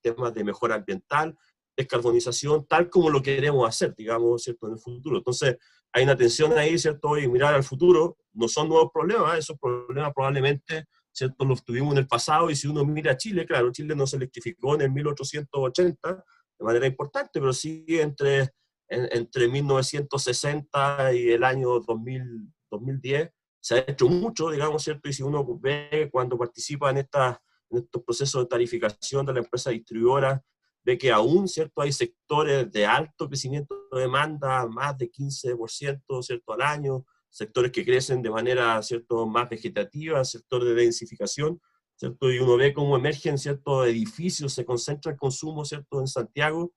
temas de mejora ambiental, descarbonización, tal como lo queremos hacer, digamos, ¿cierto?, en el futuro. Entonces, hay una tensión ahí, ¿cierto?, y mirar al futuro, no son nuevos problemas, esos problemas probablemente, ¿cierto?, los tuvimos en el pasado, y si uno mira a Chile, claro, Chile no se electrificó en el 1880 de manera importante, pero sí entre 1960 y el año 2010, se ha hecho mucho, digamos, ¿cierto? Y si uno ve cuando participa en estos procesos de tarificación de la empresa distribuidora, ve que aún, ¿cierto?, hay sectores de alto crecimiento de demanda, más de 15%, ¿cierto?, al año, sectores que crecen de manera, ¿cierto?, más vegetativa, sector de densificación, ¿cierto? Y uno ve cómo emergen, ¿cierto?, edificios, se concentra el consumo, ¿cierto?, en Santiago,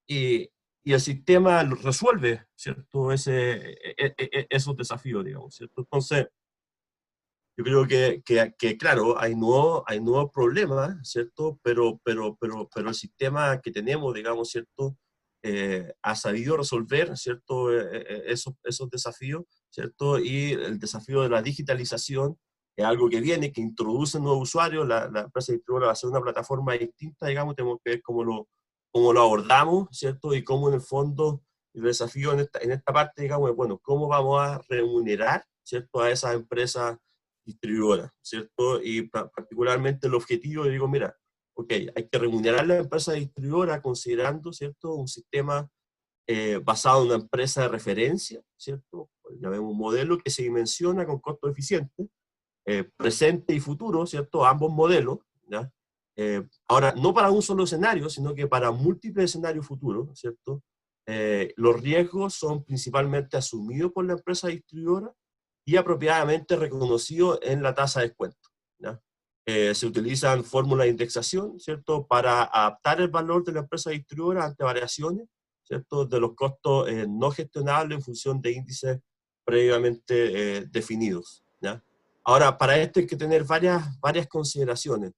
y y el sistema resuelve, ¿cierto? Esos desafíos, digamos, ¿cierto? Entonces, yo creo que claro, hay nuevos problemas, ¿cierto? Pero el sistema que tenemos, digamos, ¿cierto? Ha sabido resolver, ¿cierto? Esos desafíos, ¿cierto? Y el desafío de la digitalización es algo que viene, que introduce nuevos usuarios. La empresa distribuidora va a ser una plataforma distinta, digamos, tenemos que ver cómo lo abordamos, ¿cierto? Y cómo en el fondo el desafío en esta parte, digamos, es, bueno, cómo vamos a remunerar, ¿cierto? A esas empresas distribuidora, ¿cierto? Y particularmente el objetivo, digo, mira, ok, hay que remunerar a la empresa distribuidora considerando, ¿cierto? Un sistema basado en una empresa de referencia, ¿cierto? Ya vemos un modelo que se dimensiona con costo eficiente, presente y futuro, ¿cierto? Ambos modelos, ¿ya? Ahora, no para un solo escenario, sino que para múltiples escenarios futuros, ¿cierto? Los riesgos son principalmente asumidos por la empresa distribuidora y apropiadamente reconocido en la tasa de descuento, ¿ya? Se utilizan fórmulas de indexación, ¿cierto?, para adaptar el valor de la empresa distribuidora ante variaciones, ¿cierto?, de los costos no gestionables en función de índices previamente definidos, ¿ya? Ahora, para esto hay que tener varias consideraciones.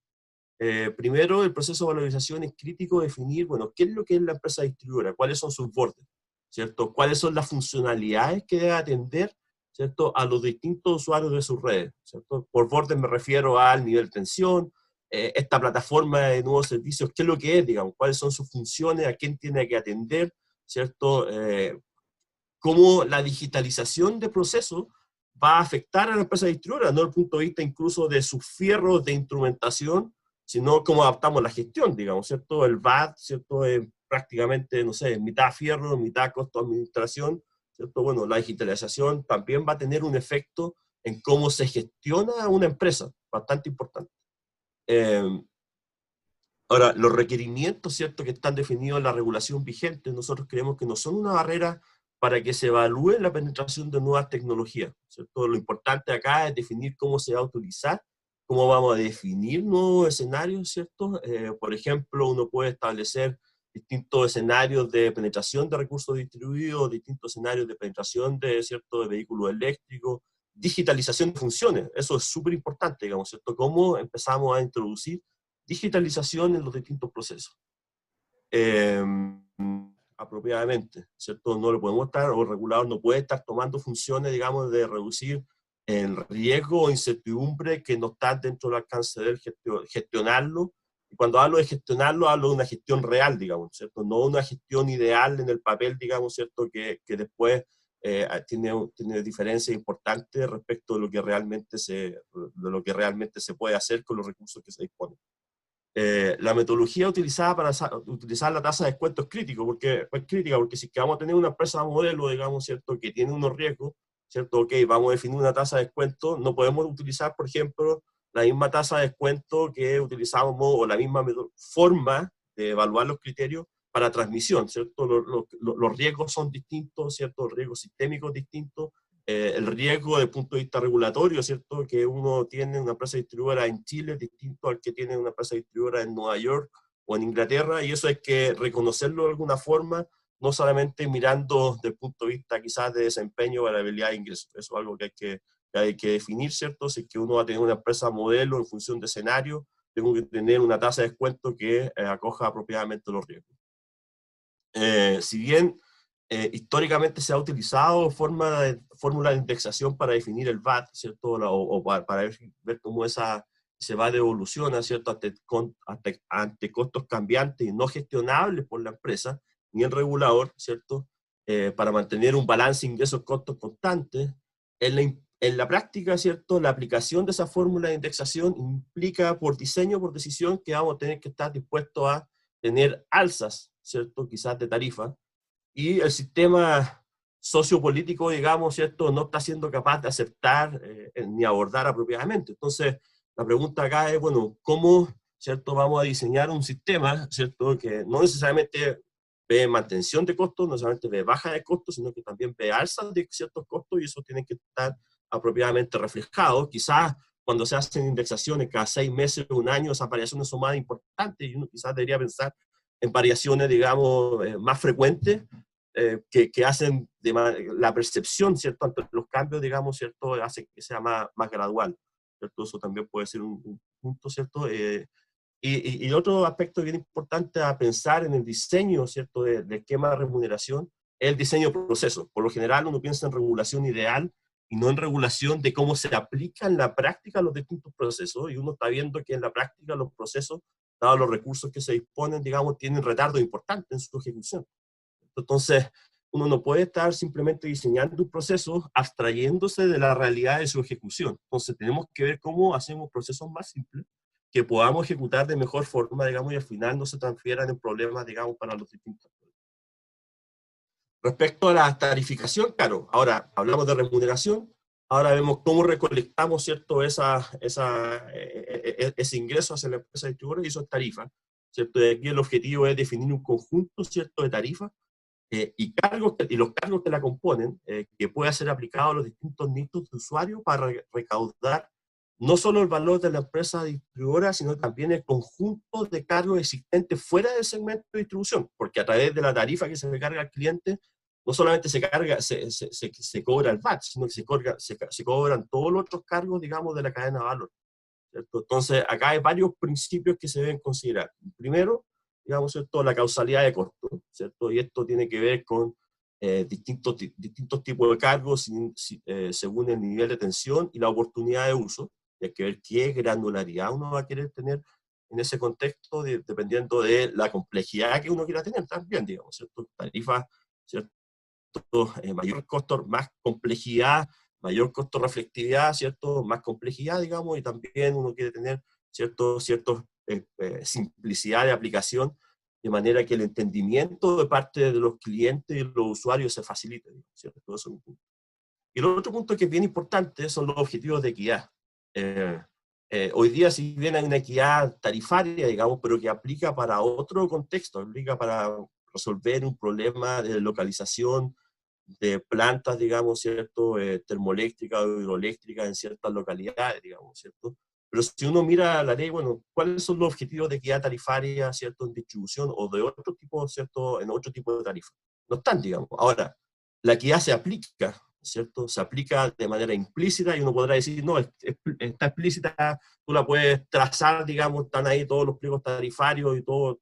Primero, el proceso de valorización es crítico definir, bueno, qué es lo que es la empresa distribuidora, cuáles son sus bordes, ¿cierto? Cuáles son las funcionalidades que debe atender, ¿cierto?, a los distintos usuarios de sus redes, ¿cierto? Por bordes me refiero al nivel de tensión, esta plataforma de nuevos servicios, qué es lo que es, digamos, cuáles son sus funciones, a quién tiene que atender, ¿cierto? Cómo la digitalización de procesos va a afectar a la empresa distribuidora, no desde el punto de vista incluso de sus fierros de instrumentación, sino cómo adaptamos la gestión, digamos, ¿cierto? El VAT, ¿cierto? Es prácticamente, no sé, mitad fierro, mitad costo de administración, ¿cierto? Bueno, la digitalización también va a tener un efecto en cómo se gestiona una empresa, bastante importante. Ahora, los requerimientos, ¿cierto?, que están definidos en la regulación vigente, nosotros creemos que no son una barrera para que se evalúe la penetración de nuevas tecnologías, ¿cierto? Lo importante acá es definir cómo se va a utilizar, cómo vamos a definir nuevos escenarios, ¿cierto? Por ejemplo, uno puede establecer distintos escenarios de penetración de recursos distribuidos, distintos escenarios de penetración de vehículos eléctricos, digitalización de funciones, eso es súper importante, digamos, ¿cierto? Cómo empezamos a introducir digitalización en los distintos procesos. Apropiadamente, ¿cierto? No lo podemos estar, o el regulador no puede estar tomando funciones, digamos, de reducir el riesgo o incertidumbre que no está dentro del alcance de él gestionarlo. Y cuando hablo de gestionarlo, hablo de una gestión real, digamos, ¿cierto? No una gestión ideal en el papel, digamos, ¿cierto? Que después tiene diferencias importantes respecto de lo que realmente se puede hacer con los recursos que se disponen. La metodología utilizada para utilizar la tasa de descuento es crítica, porque si vamos a tener una empresa modelo, digamos, ¿cierto?, que tiene unos riesgos, ¿cierto? Ok, vamos a definir una tasa de descuento, no podemos utilizar, por ejemplo, la misma tasa de descuento que utilizamos, o la misma forma de evaluar los criterios para transmisión, ¿cierto? Los riesgos son distintos, ¿cierto? Los riesgos sistémicos distintos, el riesgo desde el punto de vista regulatorio, ¿cierto?, que uno tiene una empresa distribuidora en Chile es distinto al que tiene una empresa distribuidora en Nueva York o en Inglaterra, y eso hay que reconocerlo de alguna forma, no solamente mirando desde el punto de vista quizás de desempeño o variabilidad de ingresos. Eso es algo que hay que definir, ¿cierto? Si es que uno va a tener una empresa modelo en función de escenario, tengo que tener una tasa de descuento que acoja apropiadamente los riesgos. Si bien históricamente se ha utilizado fórmula de indexación para definir el VAT, ¿cierto? O para ver cómo se va de evolución, ¿cierto? Ante costos cambiantes y no gestionables por la empresa ni el regulador, ¿cierto? Para mantener un balance ingresos-costos constante. En la práctica, ¿cierto?, la aplicación de esa fórmula de indexación implica por diseño, por decisión, que vamos a tener que estar dispuestos a tener alzas, ¿cierto?, quizás de tarifa, y el sistema sociopolítico, digamos, ¿cierto?, no está siendo capaz de aceptar ni abordar apropiadamente. Entonces, la pregunta acá es, bueno, ¿cómo, ¿cierto?, vamos a diseñar un sistema, ¿cierto?, que no necesariamente ve mantención de costos, no solamente ve baja de costos, sino que también ve alzas de ciertos costos, y eso tiene que estar apropiadamente reflejado. Quizás cuando se hacen indexaciones cada 6 meses o un año, esas variaciones son más importantes, y uno quizás debería pensar en variaciones, digamos, más frecuentes, que hacen la percepción, ¿cierto?, ante los cambios, digamos, ¿cierto?, hace que sea más gradual, ¿cierto? Eso también puede ser un punto, ¿cierto? Y otro aspecto bien importante a pensar en el diseño, ¿cierto?, del esquema de remuneración, es el diseño de procesos. Por lo general uno piensa en regulación ideal y no en regulación de cómo se aplica en la práctica los distintos procesos, y uno está viendo que en la práctica los procesos, dados los recursos que se disponen, digamos, tienen retardo importante en su ejecución. Entonces, uno no puede estar simplemente diseñando un proceso abstrayéndose de la realidad de su ejecución. Entonces, tenemos que ver cómo hacemos procesos más simples, que podamos ejecutar de mejor forma, digamos, y al final no se transfieran en problemas, digamos, para los distintos. Respecto a la tarificación, claro, ahora hablamos de remuneración, ahora vemos cómo recolectamos, ¿cierto?, ese ingreso hacia la empresa distribuidora, y eso es tarifa, ¿cierto? Y aquí el objetivo es definir un conjunto, ¿cierto?, de tarifas y los cargos que la componen, que pueda ser aplicado a los distintos nichos de usuarios para recaudar no solo el valor de la empresa distribuidora, sino también el conjunto de cargos existentes fuera del segmento de distribución, porque a través de la tarifa que se le carga al cliente, no solamente se cobra el VAT, sino que se cobran todos los otros cargos, digamos, de la cadena de valor, ¿cierto? Entonces, acá hay varios principios que se deben considerar. Primero, digamos, ¿cierto?, la causalidad de costo, ¿cierto? Y esto tiene que ver con distintos tipos de cargos según el nivel de tensión y la oportunidad de uso. Y hay que ver qué granularidad uno va a querer tener en ese contexto, dependiendo de la complejidad que uno quiera tener también, digamos, ¿cierto? Tarifas, ¿cierto? Mayor costo, más complejidad, mayor costo reflectividad, ¿cierto?, más complejidad, digamos, y también uno quiere tener ciertos simplicidad de aplicación, de manera que el entendimiento de parte de los clientes y los usuarios se facilite, ¿cierto? Todo eso es un punto. Y el otro punto que es bien importante son los objetivos de equidad. Hoy día, si bien hay una equidad tarifaria, digamos, pero que aplica para otro contexto, aplica para resolver un problema de localización de plantas, digamos, ¿cierto?, termoeléctricas o hidroeléctricas en ciertas localidades, digamos, ¿cierto? Pero si uno mira la ley, bueno, ¿cuáles son los objetivos de equidad tarifaria, ¿cierto?, en distribución o de otro tipo, ¿cierto?, en otro tipo de tarifa? No están, digamos. Ahora, la equidad se aplica, ¿cierto? Se aplica de manera implícita, y uno podrá decir, no, está explícita, tú la puedes trazar, digamos, están ahí todos los pliegos tarifarios y todo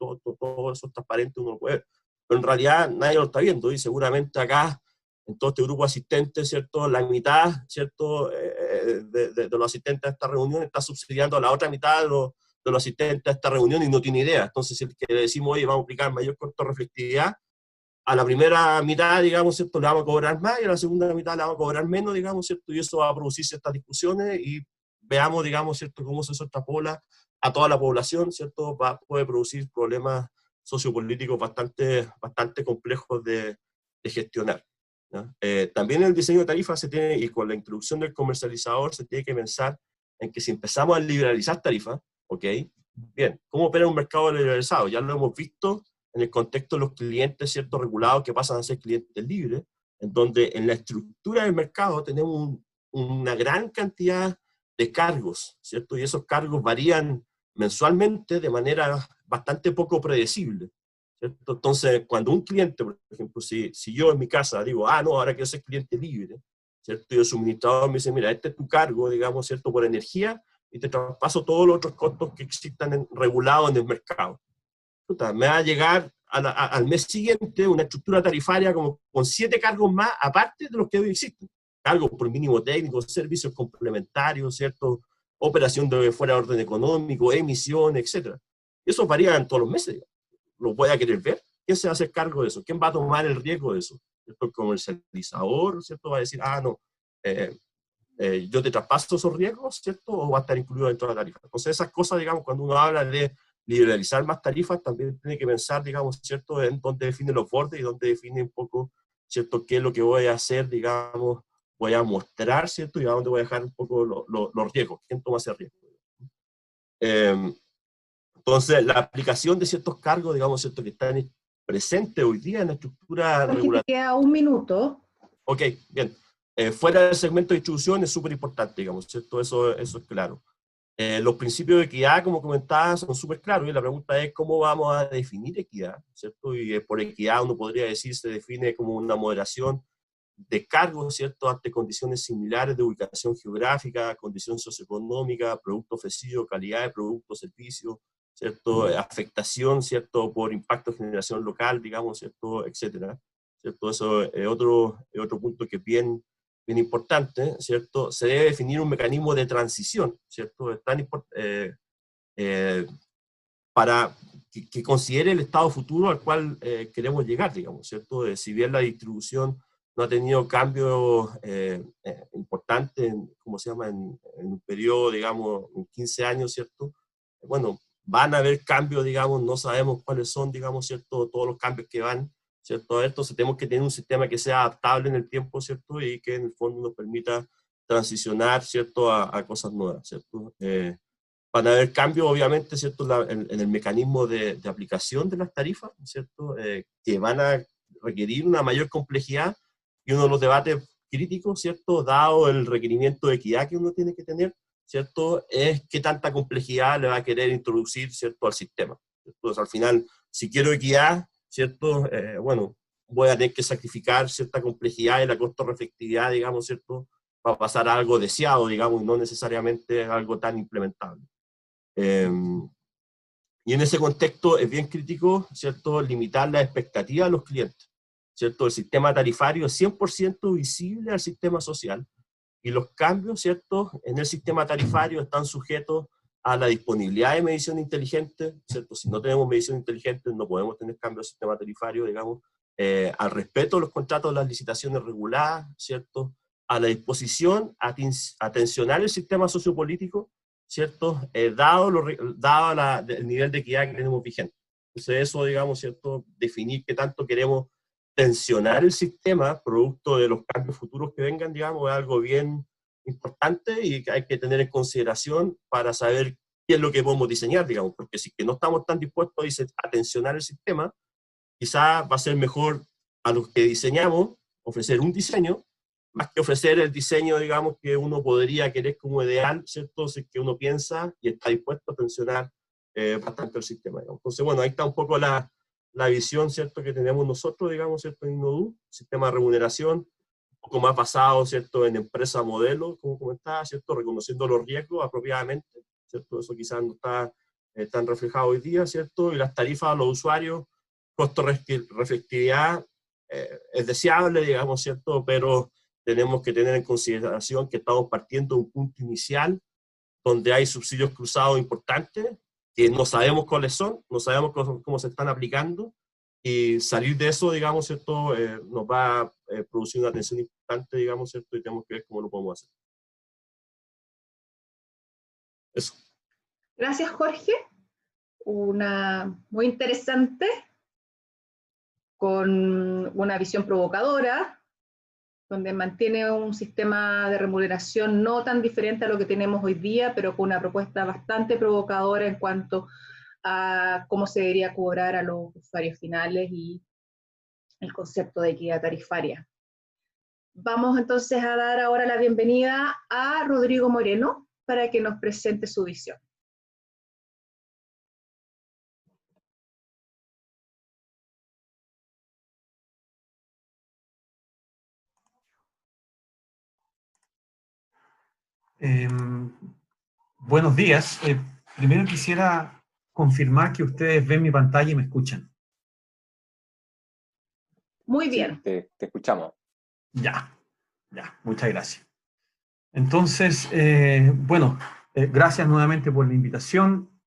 eso es transparente, uno lo puede ver. Pero en realidad nadie lo está viendo, y seguramente acá, en todo este grupo asistente, ¿cierto?, la mitad, ¿cierto?, de los asistentes a esta reunión está subsidiando a la otra mitad de los asistentes a esta reunión y no tiene idea. Entonces, si le decimos, oye, vamos a aplicar mayor costo de reflectividad, a la primera mitad, digamos, ¿cierto?, le vamos a cobrar más, y a la segunda mitad le vamos a cobrar menos, digamos, ¿cierto?, y eso va a producir ciertas discusiones, y veamos, digamos, ¿cierto?, cómo se extrapola a toda la población, ¿cierto?, puede producir problemas sociopolíticos bastante complejos de gestionar, ¿no? También el diseño de tarifas se tiene, y con la introducción del comercializador, se tiene que pensar en que si empezamos a liberalizar tarifas, ¿ok? Bien, ¿cómo opera un mercado liberalizado? Ya lo hemos visto en el contexto de los clientes, ¿cierto?, regulados, que pasan a ser clientes libres, en donde en la estructura del mercado tenemos una gran cantidad de cargos, ¿cierto? Y esos cargos varían mensualmente de manera bastante poco predecible, ¿cierto? Entonces, cuando un cliente, por ejemplo, si yo en mi casa digo, no, ahora quiero ser cliente libre, ¿cierto? Y el suministrador me dice, mira, este es tu cargo, digamos, ¿cierto?, por energía, y te traspaso todos los otros costos que existan regulados en el mercado. Me va a llegar al mes siguiente una estructura tarifaria como con 7 cargos más, aparte de los que hoy existen. Cargos por mínimo técnico, servicios complementarios, ¿cierto?, operación de fuera de orden económico, emisión, etc. Eso varía en todos los meses. ¿Lo voy a querer ver? ¿Quién se va a hacer cargo de eso? ¿Quién va a tomar el riesgo de eso? El comercializador, ¿cierto?, va a decir, no, yo te traspaso esos riesgos, ¿cierto?, o va a estar incluido dentro de la tarifa. Entonces, esas cosas, digamos, cuando uno habla de liberalizar más tarifas, también tiene que pensar, digamos, ¿cierto?, en dónde define los bordes y dónde define un poco, ¿cierto?, qué es lo que voy a hacer, digamos, voy a mostrar, ¿cierto?, y a dónde voy a dejar un poco los riesgos, quién toma ese riesgo. Entonces, la aplicación de ciertos cargos, digamos, ¿cierto?, que están presentes hoy día en la estructura regulatoria. Te queda 1 minuto. Ok, bien. Fuera del segmento de distribución es súper importante, digamos, ¿cierto? Eso es claro. Los principios de equidad, como comentaba, son súper claros, y la pregunta es cómo vamos a definir equidad, ¿cierto? Y por equidad uno podría decir, se define como una moderación de cargos, ¿cierto?, ante condiciones similares de ubicación geográfica, condición socioeconómica, producto ofrecido, calidad de producto, servicio, ¿cierto?, afectación, ¿cierto?, por impacto de generación local, digamos, ¿cierto?, etcétera, ¿cierto? Eso es otro punto que es bien importante, ¿cierto? Se debe definir un mecanismo de transición, ¿cierto? Es tan importante para que considere el estado futuro al cual queremos llegar, digamos, ¿cierto? Si bien la distribución no ha tenido cambios importantes, ¿cómo se llama?, en un periodo, digamos, en 15 años, ¿cierto? Bueno, van a haber cambios, digamos, no sabemos cuáles son, digamos, ¿cierto?, todos los cambios que van, ¿cierto? Entonces tenemos que tener un sistema que sea adaptable en el tiempo, ¿cierto? Y que en el fondo nos permita transicionar, ¿cierto?, a cosas nuevas, ¿cierto? Van a haber cambios, obviamente, ¿cierto?, en el mecanismo de aplicación de las tarifas, ¿cierto?, que van a requerir una mayor complejidad, y uno de los debates críticos, ¿cierto?, dado el requerimiento de equidad que uno tiene que tener, ¿cierto?, es qué tanta complejidad le va a querer introducir, ¿cierto?, al sistema. Entonces, al final, si quiero equidad, ¿cierto?, bueno, voy a tener que sacrificar cierta complejidad y la costo-efectividad, digamos, ¿cierto?, va a pasar a algo deseado, digamos, y no necesariamente algo tan implementable. Y en ese contexto es bien crítico, ¿cierto?, limitar la expectativa de los clientes, ¿cierto? El sistema tarifario es 100% visible al sistema social, y los cambios, ¿cierto?, en el sistema tarifario están sujetos a la disponibilidad de medición inteligente, ¿cierto? Si no tenemos medición inteligente no podemos tener cambios del sistema tarifario, digamos, al respeto de los contratos de las licitaciones reguladas, ¿cierto?, a la disposición a tensionar el sistema sociopolítico, ¿cierto?, dado el nivel de equidad que tenemos vigente. Entonces eso, digamos, ¿cierto?, definir qué tanto queremos tensionar el sistema producto de los cambios futuros que vengan, digamos, es algo bien importante y que hay que tener en consideración para saber qué es lo que podemos diseñar, digamos, porque si que no estamos tan dispuestos a tensionar el sistema, quizás va a ser mejor a los que diseñamos ofrecer un diseño, más que ofrecer el diseño, digamos, que uno podría querer como ideal, ¿cierto?, si es que uno piensa y está dispuesto a tensionar bastante el sistema, digamos. Entonces, bueno, ahí está un poco la visión, ¿cierto?, que tenemos nosotros, digamos, ¿cierto?, en Innodoo, sistema de remuneración, un poco más basado, ¿cierto?, en empresa modelo, como comentaba, ¿cierto?, reconociendo los riesgos apropiadamente, ¿cierto?, eso quizás no está tan reflejado hoy día, ¿cierto?, y las tarifas a los usuarios, costo-reflectividad, es deseable, digamos, ¿cierto?, pero tenemos que tener en consideración que estamos partiendo de un punto inicial donde hay subsidios cruzados importantes, que no sabemos cuáles son, no sabemos cómo se están aplicando, y salir de eso, digamos, ¿cierto?, nos va a producir una tensión importante, digamos, ¿cierto?, y tenemos que ver cómo lo podemos hacer. Eso. Gracias, Jorge. Una muy interesante, con una visión provocadora, donde mantiene un sistema de remuneración no tan diferente a lo que tenemos hoy día, pero con una propuesta bastante provocadora en cuanto a cómo se debería cobrar a los usuarios finales y el concepto de equidad tarifaria. Vamos entonces a dar ahora la bienvenida a Rodrigo Moreno para que nos presente su visión. Buenos días. Primero quisiera confirmar que ustedes ven mi pantalla y me escuchan. Muy bien. Sí, te escuchamos. Ya, muchas gracias. Entonces, bueno, gracias nuevamente por la invitación.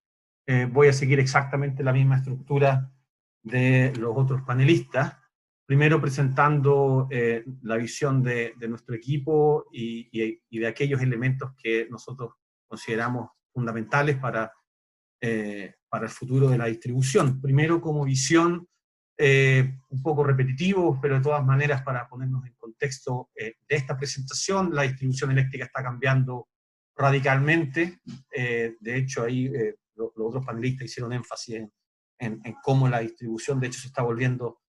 Voy a seguir exactamente la misma estructura de los otros panelistas. Primero presentando la visión de nuestro equipo y de aquellos elementos que nosotros consideramos fundamentales para el futuro de la distribución. Primero, como visión, un poco repetitivo, pero de todas maneras para ponernos en contexto de esta presentación, la distribución eléctrica está cambiando radicalmente. De hecho, ahí los otros panelistas hicieron énfasis en cómo la distribución, de hecho, se está volviendo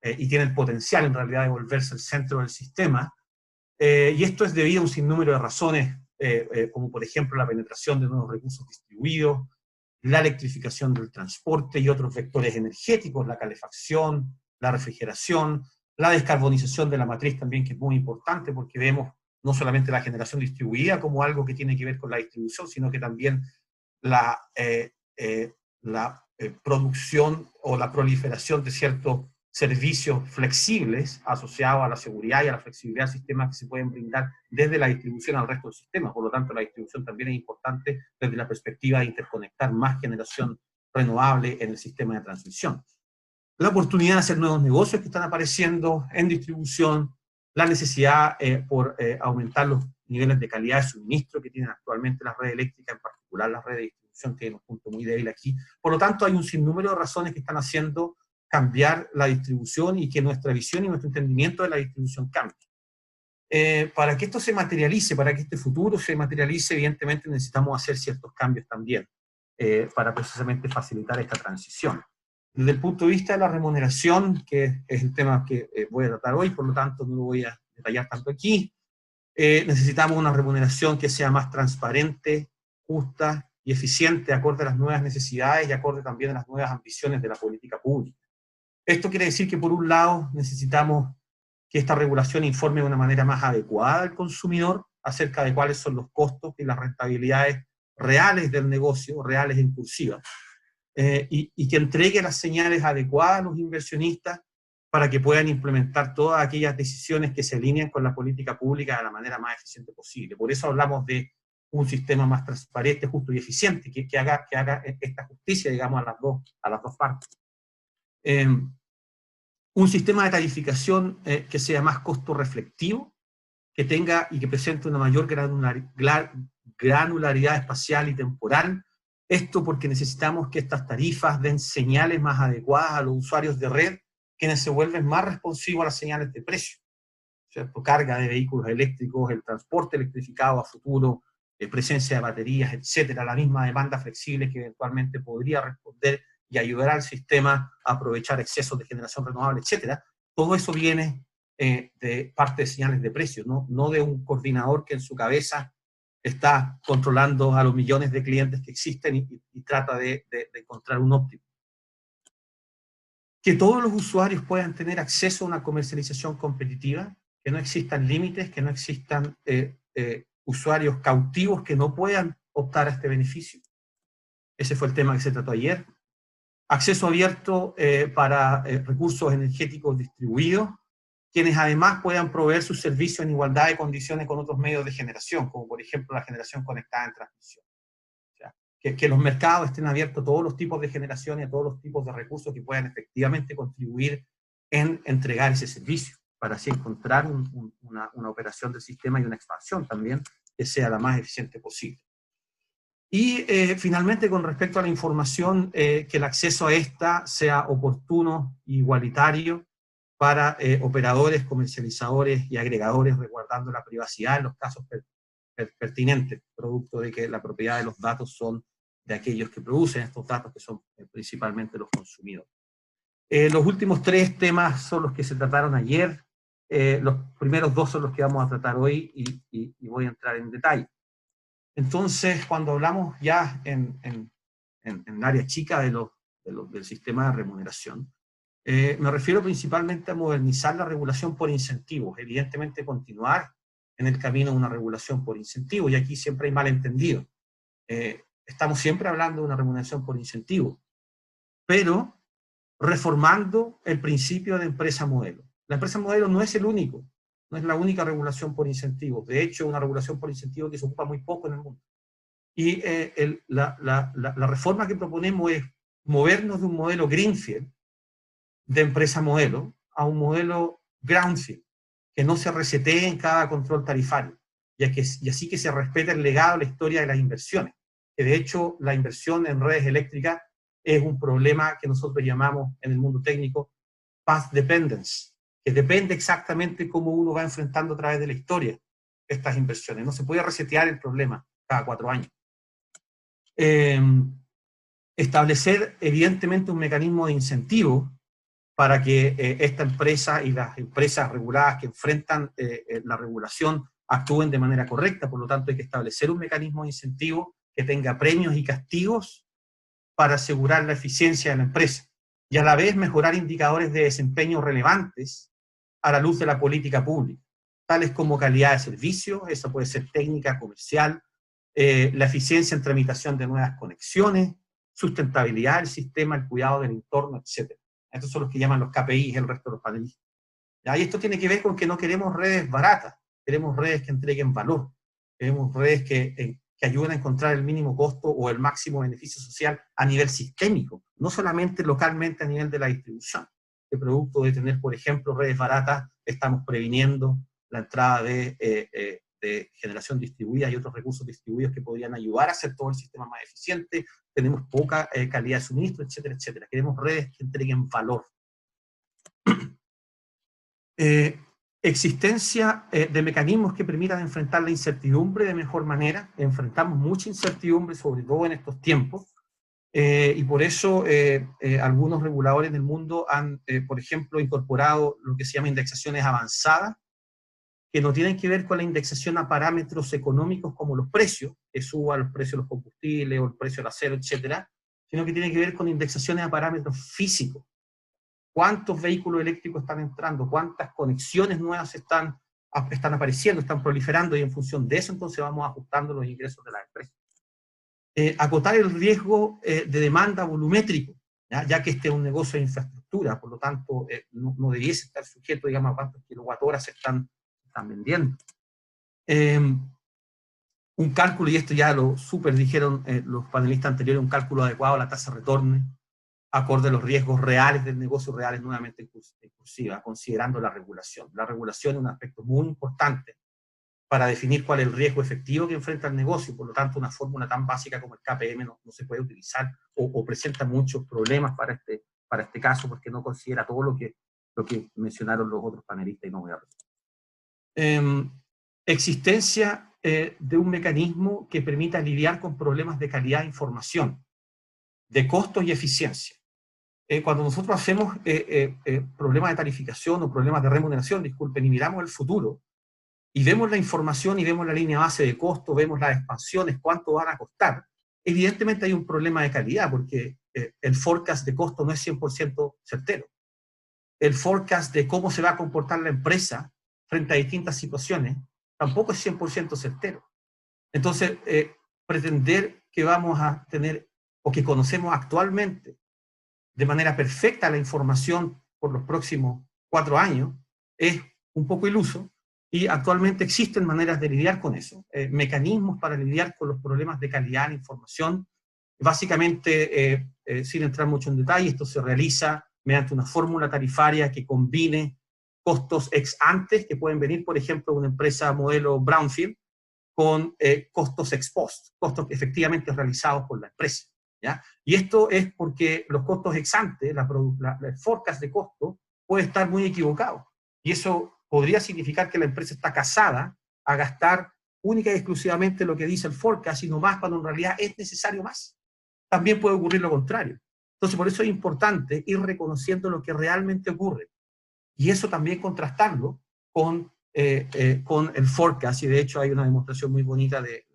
y tiene el potencial, en realidad, de volverse el centro del sistema. Y esto es debido a un sinnúmero de razones como por ejemplo la penetración de nuevos recursos distribuidos, la electrificación del transporte y otros vectores energéticos, la calefacción, la refrigeración, la descarbonización de la matriz también, que es muy importante porque vemos no solamente la generación distribuida como algo que tiene que ver con la distribución, sino que también la producción o la proliferación de ciertos servicios flexibles asociados a la seguridad y a la flexibilidad del sistema que se pueden brindar desde la distribución al resto del sistema. Por lo tanto, la distribución también es importante desde la perspectiva de interconectar más generación renovable en el sistema de transmisión. La oportunidad de hacer nuevos negocios que están apareciendo en distribución, la necesidad por aumentar los niveles de calidad de suministro que tienen actualmente las redes eléctricas, en particular las redes de distribución, tienen un punto muy débil aquí. Por lo tanto, hay un sinnúmero de razones que están haciendo cambiar la distribución y que nuestra visión y nuestro entendimiento de la distribución cambie. Para que esto se materialice, para que este futuro se materialice, evidentemente necesitamos hacer ciertos cambios también, para precisamente facilitar esta transición. Desde el punto de vista de la remuneración, que es el tema que voy a tratar hoy, por lo tanto no lo voy a detallar tanto aquí, necesitamos una remuneración que sea más transparente, justa y eficiente, acorde a las nuevas necesidades y acorde también a las nuevas ambiciones de la política pública. Esto quiere decir que por un lado necesitamos que esta regulación informe de una manera más adecuada al consumidor acerca de cuáles son los costos y las rentabilidades reales del negocio, reales e incursivas, y que entregue las señales adecuadas a los inversionistas para que puedan implementar todas aquellas decisiones que se alinean con la política pública de la manera más eficiente posible. Por eso hablamos de un sistema más transparente, justo y eficiente, que haga esta justicia, digamos, a las dos partes. Un sistema de tarificación que sea más costo reflectivo, que tenga y que presente una mayor granularidad espacial y temporal. Esto porque necesitamos que estas tarifas den señales más adecuadas a los usuarios de red, quienes se vuelven más responsivos a las señales de precio, ¿cierto? Carga de vehículos eléctricos, el transporte electrificado a futuro, presencia de baterías, etcétera, la misma demanda flexible que eventualmente podría responder y ayudar al sistema a aprovechar excesos de generación renovable, etcétera. Todo eso viene de parte de señales de precio, no de un coordinador que en su cabeza está controlando a los millones de clientes que existen y trata de encontrar un óptimo. Que todos los usuarios puedan tener acceso a una comercialización competitiva, que no existan límites, que no existan usuarios cautivos que no puedan optar a este beneficio. Ese fue el tema que se trató ayer. Acceso abierto para recursos energéticos distribuidos, quienes además puedan proveer sus servicios en igualdad de condiciones con otros medios de generación, como por ejemplo la generación conectada en transmisión. O sea, que los mercados estén abiertos a todos los tipos de generación y a todos los tipos de recursos que puedan efectivamente contribuir en entregar ese servicio, para así encontrar una operación del sistema y una expansión también que sea la más eficiente posible. Y finalmente, con respecto a la información, que el acceso a esta sea oportuno e igualitario para operadores, comercializadores y agregadores, resguardando la privacidad en los casos pertinentes, producto de que la propiedad de los datos son de aquellos que producen estos datos, que son principalmente los consumidores. Los últimos tres temas son los que se trataron ayer. Los primeros dos son los que vamos a tratar hoy y voy a entrar en detalle. Entonces, cuando hablamos ya en el área chica del sistema de remuneración, me refiero principalmente a modernizar la regulación por incentivos, evidentemente continuar en el camino de una regulación por incentivos, y aquí siempre hay malentendido. Estamos siempre hablando de una remuneración por incentivos, pero reformando el principio de empresa modelo. La empresa modelo no es el único, no es la única regulación por incentivos. De hecho, una regulación por incentivos que se ocupa muy poco en el mundo. Y la reforma que proponemos es movernos de un modelo greenfield, de empresa modelo, a un modelo brownfield, que no se resetee en cada control tarifario, y así que se respete el legado, la historia de las inversiones. Que de hecho, la inversión en redes eléctricas es un problema que nosotros llamamos en el mundo técnico path dependence, que depende exactamente cómo uno va enfrentando a través de la historia estas inversiones. No se puede resetear el problema cada 4 años. Establecer evidentemente un mecanismo de incentivo para que esta empresa y las empresas reguladas que enfrentan la regulación actúen de manera correcta. Por lo tanto, hay que establecer un mecanismo de incentivo que tenga premios y castigos para asegurar la eficiencia de la empresa, y a la vez mejorar indicadores de desempeño relevantes a la luz de la política pública, tales como calidad de servicio, esa puede ser técnica, comercial, la eficiencia en tramitación de nuevas conexiones, sustentabilidad del sistema, el cuidado del entorno, etc. Estos son los que llaman los KPIs, el resto de los panelistas. Y esto tiene que ver con que no queremos redes baratas, queremos redes que entreguen valor, queremos redes que ayuden a encontrar el mínimo costo o el máximo beneficio social a nivel sistémico, no solamente localmente a nivel de la distribución. Que producto de tener, por ejemplo, redes baratas, estamos previniendo la entrada de generación distribuida y otros recursos distribuidos que podrían ayudar a hacer todo el sistema más eficiente. Tenemos poca calidad de suministro, etcétera, etcétera. Queremos redes que entreguen valor. Existencia de mecanismos que permitan enfrentar la incertidumbre de mejor manera. Enfrentamos mucha incertidumbre, sobre todo en estos tiempos, y por eso algunos reguladores del mundo han, por ejemplo, incorporado lo que se llama indexaciones avanzadas, que no tienen que ver con la indexación a parámetros económicos como los precios, que suban los precios de los combustibles o el precio del acero, etcétera, sino que tienen que ver con indexaciones a parámetros físicos. ¿Cuántos vehículos eléctricos están entrando? ¿Cuántas conexiones nuevas están apareciendo, están proliferando? Y en función de eso, entonces vamos ajustando los ingresos de las empresas. Acotar el riesgo de demanda volumétrico, ya que este es un negocio de infraestructura, por lo tanto, no debiese estar sujeto, digamos, a cuántos kilowatt-horas se están vendiendo. Un cálculo, y esto ya lo dijeron los panelistas anteriores, un cálculo adecuado a la tasa de retorno, acorde a los riesgos reales del negocio, reales nuevamente inclusiva, considerando la regulación. La regulación es un aspecto muy importante para definir cuál es el riesgo efectivo que enfrenta el negocio, por lo tanto una fórmula tan básica como el KPM no se puede utilizar o presenta muchos problemas para este caso, porque no considera todo lo que mencionaron los otros panelistas y no voy a repetir. Existencia de un mecanismo que permita lidiar con problemas de calidad de información, de costos y eficiencia. Cuando nosotros hacemos problemas de tarificación o problemas de remuneración, disculpen, y miramos el futuro, y vemos la información y vemos la línea base de costo, vemos las expansiones, cuánto van a costar, evidentemente hay un problema de calidad, porque el forecast de costo no es 100% certero. El forecast de cómo se va a comportar la empresa frente a distintas situaciones tampoco es 100% certero. Entonces, pretender que vamos a tener, o que conocemos actualmente, de manera perfecta la información por los próximos 4 años, es un poco iluso, y actualmente existen maneras de lidiar con eso, mecanismos para lidiar con los problemas de calidad de la información. Básicamente, sin entrar mucho en detalle, esto se realiza mediante una fórmula tarifaria que combine costos ex ante, que pueden venir, por ejemplo, de una empresa modelo Brownfield, con costos ex post, costos efectivamente realizados por la empresa, ¿ya? Y esto es porque los costos ex ante, el forecast de costo, puede estar muy equivocado. Y eso podría significar que la empresa está casada a gastar única y exclusivamente lo que dice el forecast y no más cuando en realidad es necesario más. También puede ocurrir lo contrario. Entonces, por eso es importante ir reconociendo lo que realmente ocurre. Y eso también contrastarlo con el forecast, y de hecho hay una demostración muy bonita de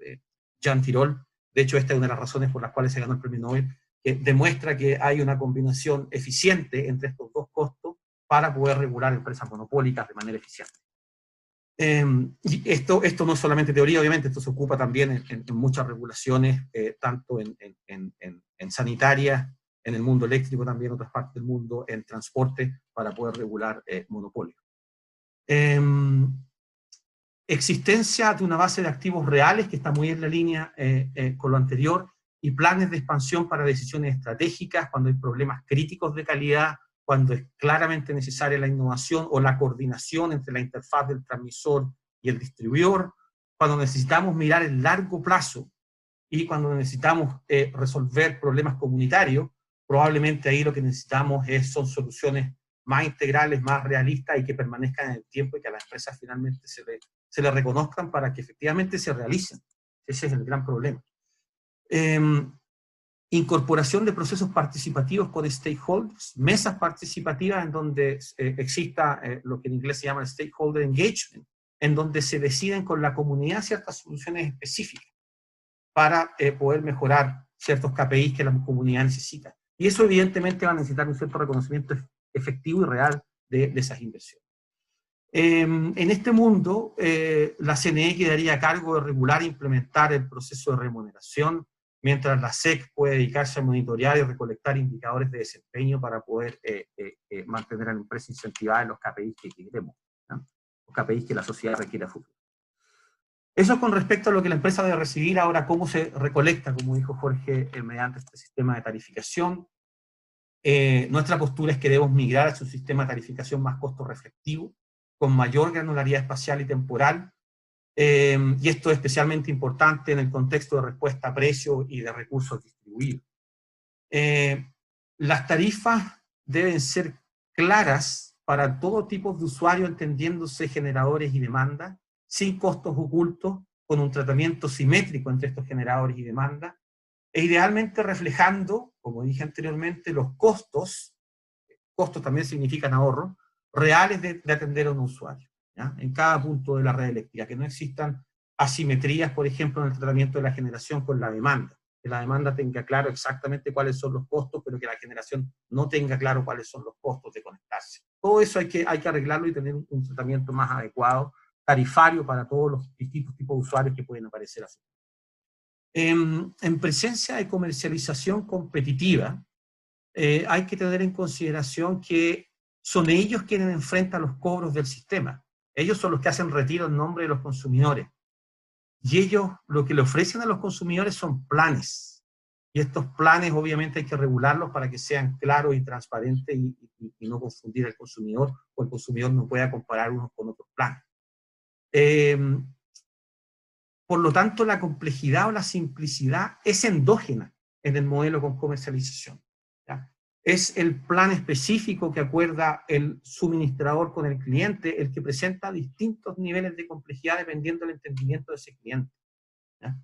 Jean Tirole, de hecho esta es una de las razones por las cuales se ganó el premio Nobel, que demuestra que hay una combinación eficiente entre estos dos costos para poder regular empresas monopólicas de manera eficiente. Y esto no es solamente teoría, obviamente, esto se ocupa también en muchas regulaciones, tanto en sanitarias, en el mundo eléctrico también, en otras partes del mundo, en transporte, para poder regular monopolios. Existencia de una base de activos reales, que está muy en la línea con lo anterior, y planes de expansión para decisiones estratégicas, cuando hay problemas críticos de calidad, cuando es claramente necesaria la innovación o la coordinación entre la interfaz del transmisor y el distribuidor, cuando necesitamos mirar el largo plazo y cuando necesitamos resolver problemas comunitarios, probablemente ahí lo que necesitamos son soluciones más integrales, más realistas y que permanezcan en el tiempo y que a las empresas finalmente se le reconozcan para que efectivamente se realicen. Ese es el gran problema. Incorporación de procesos participativos con stakeholders, mesas participativas en donde exista lo que en inglés se llama el stakeholder engagement, en donde se deciden con la comunidad ciertas soluciones específicas para poder mejorar ciertos KPIs que la comunidad necesita. Y eso evidentemente va a necesitar un cierto reconocimiento efectivo y real de esas inversiones. En este mundo, la CNE quedaría a cargo de regular e implementar el proceso de remuneración, mientras la SEC puede dedicarse a monitorear y recolectar indicadores de desempeño para poder mantener a la empresa incentivada en los KPIs que queremos, ¿no? Los KPIs que la sociedad requiere a futuro. Eso con respecto a lo que la empresa debe recibir. Ahora, cómo se recolecta, como dijo Jorge, mediante este sistema de tarificación. Nuestra postura es que debemos migrar hacia un sistema de tarificación más costo reflectivo, con mayor granularidad espacial y temporal, y esto es especialmente importante en el contexto de respuesta a precios y de recursos distribuidos. Las tarifas deben ser claras para todo tipo de usuarios, entendiéndose generadores y demandas, sin costos ocultos, con un tratamiento simétrico entre estos generadores y demandas, e idealmente reflejando, como dije anteriormente, los costos también significan ahorro, reales de atender a un usuario, ¿ya? En cada punto de la red eléctrica, que no existan asimetrías, por ejemplo, en el tratamiento de la generación con la demanda, que la demanda tenga claro exactamente cuáles son los costos, pero que la generación no tenga claro cuáles son los costos de conectarse. Todo eso hay que arreglarlo y tener un tratamiento más adecuado, tarifario para todos los distintos tipos de usuarios que pueden aparecer así. En presencia de comercialización competitiva, hay que tener en consideración que son ellos quienes enfrentan los cobros del sistema. Ellos son los que hacen retiro en nombre de los consumidores. Y ellos lo que le ofrecen a los consumidores son planes. Y estos planes obviamente hay que regularlos para que sean claros y transparentes y no confundir al consumidor, o el consumidor no pueda comparar unos con otros planes. Por lo tanto, la complejidad o la simplicidad es endógena en el modelo con comercialización, ¿ya? Es el plan específico que acuerda el suministrador con el cliente el que presenta distintos niveles de complejidad dependiendo del entendimiento de ese cliente, ¿ya?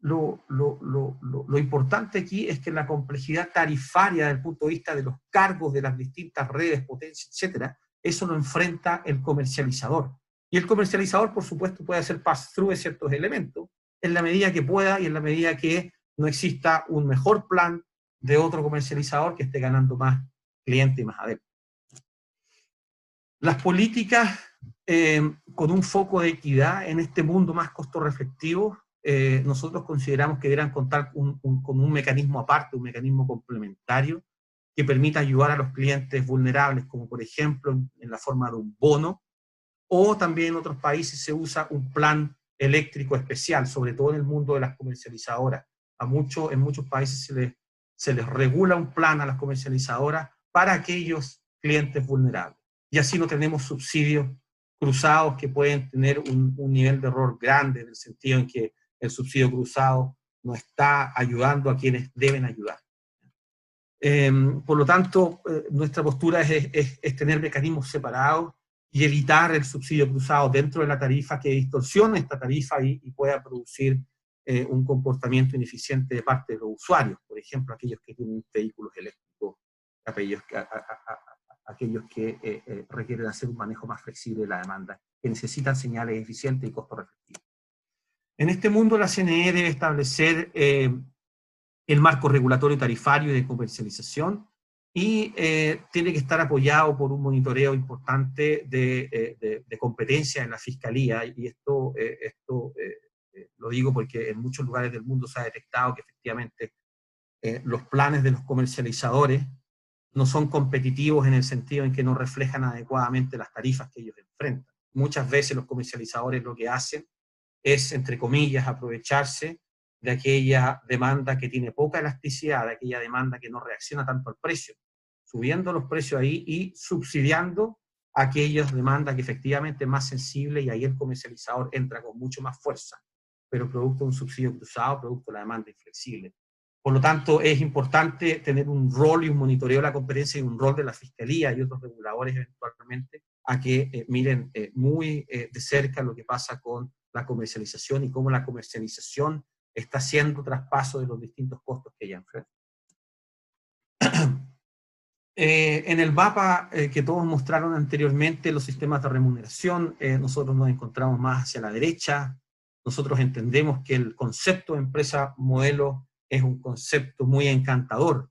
Lo importante aquí es que la complejidad tarifaria desde el punto de vista de los cargos de las distintas redes, potencias, etcétera, eso lo enfrenta el comercializador. Y el comercializador, por supuesto, puede hacer pass-through de ciertos elementos en la medida que pueda y en la medida que no exista un mejor plan de otro comercializador que esté ganando más clientes y más adeptos. Las políticas con un foco de equidad en este mundo más costo reflectivo, nosotros consideramos que deberán contar con un mecanismo aparte, un mecanismo complementario que permita ayudar a los clientes vulnerables, como por ejemplo en la forma de un bono, o también en otros países se usa un plan eléctrico especial, sobre todo en el mundo de las comercializadoras. En muchos países se les regula un plan a las comercializadoras para aquellos clientes vulnerables. Y así no tenemos subsidios cruzados que pueden tener un nivel de error grande, en el sentido en que el subsidio cruzado no está ayudando a quienes deben ayudar. Por lo tanto, nuestra postura es tener mecanismos separados y evitar el subsidio cruzado dentro de la tarifa que distorsione esta tarifa y pueda producir un comportamiento ineficiente de parte de los usuarios, por ejemplo, aquellos que tienen vehículos eléctricos, aquellos que requieren hacer un manejo más flexible de la demanda, que necesitan señales eficientes y costo reflectivos. En este mundo la CNE debe establecer el marco regulatorio tarifario y de comercialización, y tiene que estar apoyado por un monitoreo importante de competencia en la fiscalía, y esto lo digo porque en muchos lugares del mundo se ha detectado que efectivamente los planes de los comercializadores no son competitivos en el sentido en que no reflejan adecuadamente las tarifas que ellos enfrentan. Muchas veces los comercializadores lo que hacen es, entre comillas, aprovecharse de aquella demanda que tiene poca elasticidad, de aquella demanda que no reacciona tanto al precio, subiendo los precios ahí y subsidiando aquellas demandas que efectivamente es más sensible, y ahí el comercializador entra con mucho más fuerza, pero producto de un subsidio cruzado, producto de la demanda inflexible. Por lo tanto, es importante tener un rol y un monitoreo de la competencia y un rol de la Fiscalía y otros reguladores eventualmente a que miren muy de cerca lo que pasa con la comercialización y cómo la comercialización está haciendo traspaso de los distintos costos que ella enfrenta. En el mapa que todos mostraron anteriormente, los sistemas de remuneración, nosotros nos encontramos más hacia la derecha. Nosotros entendemos que el concepto de empresa modelo es un concepto muy encantador,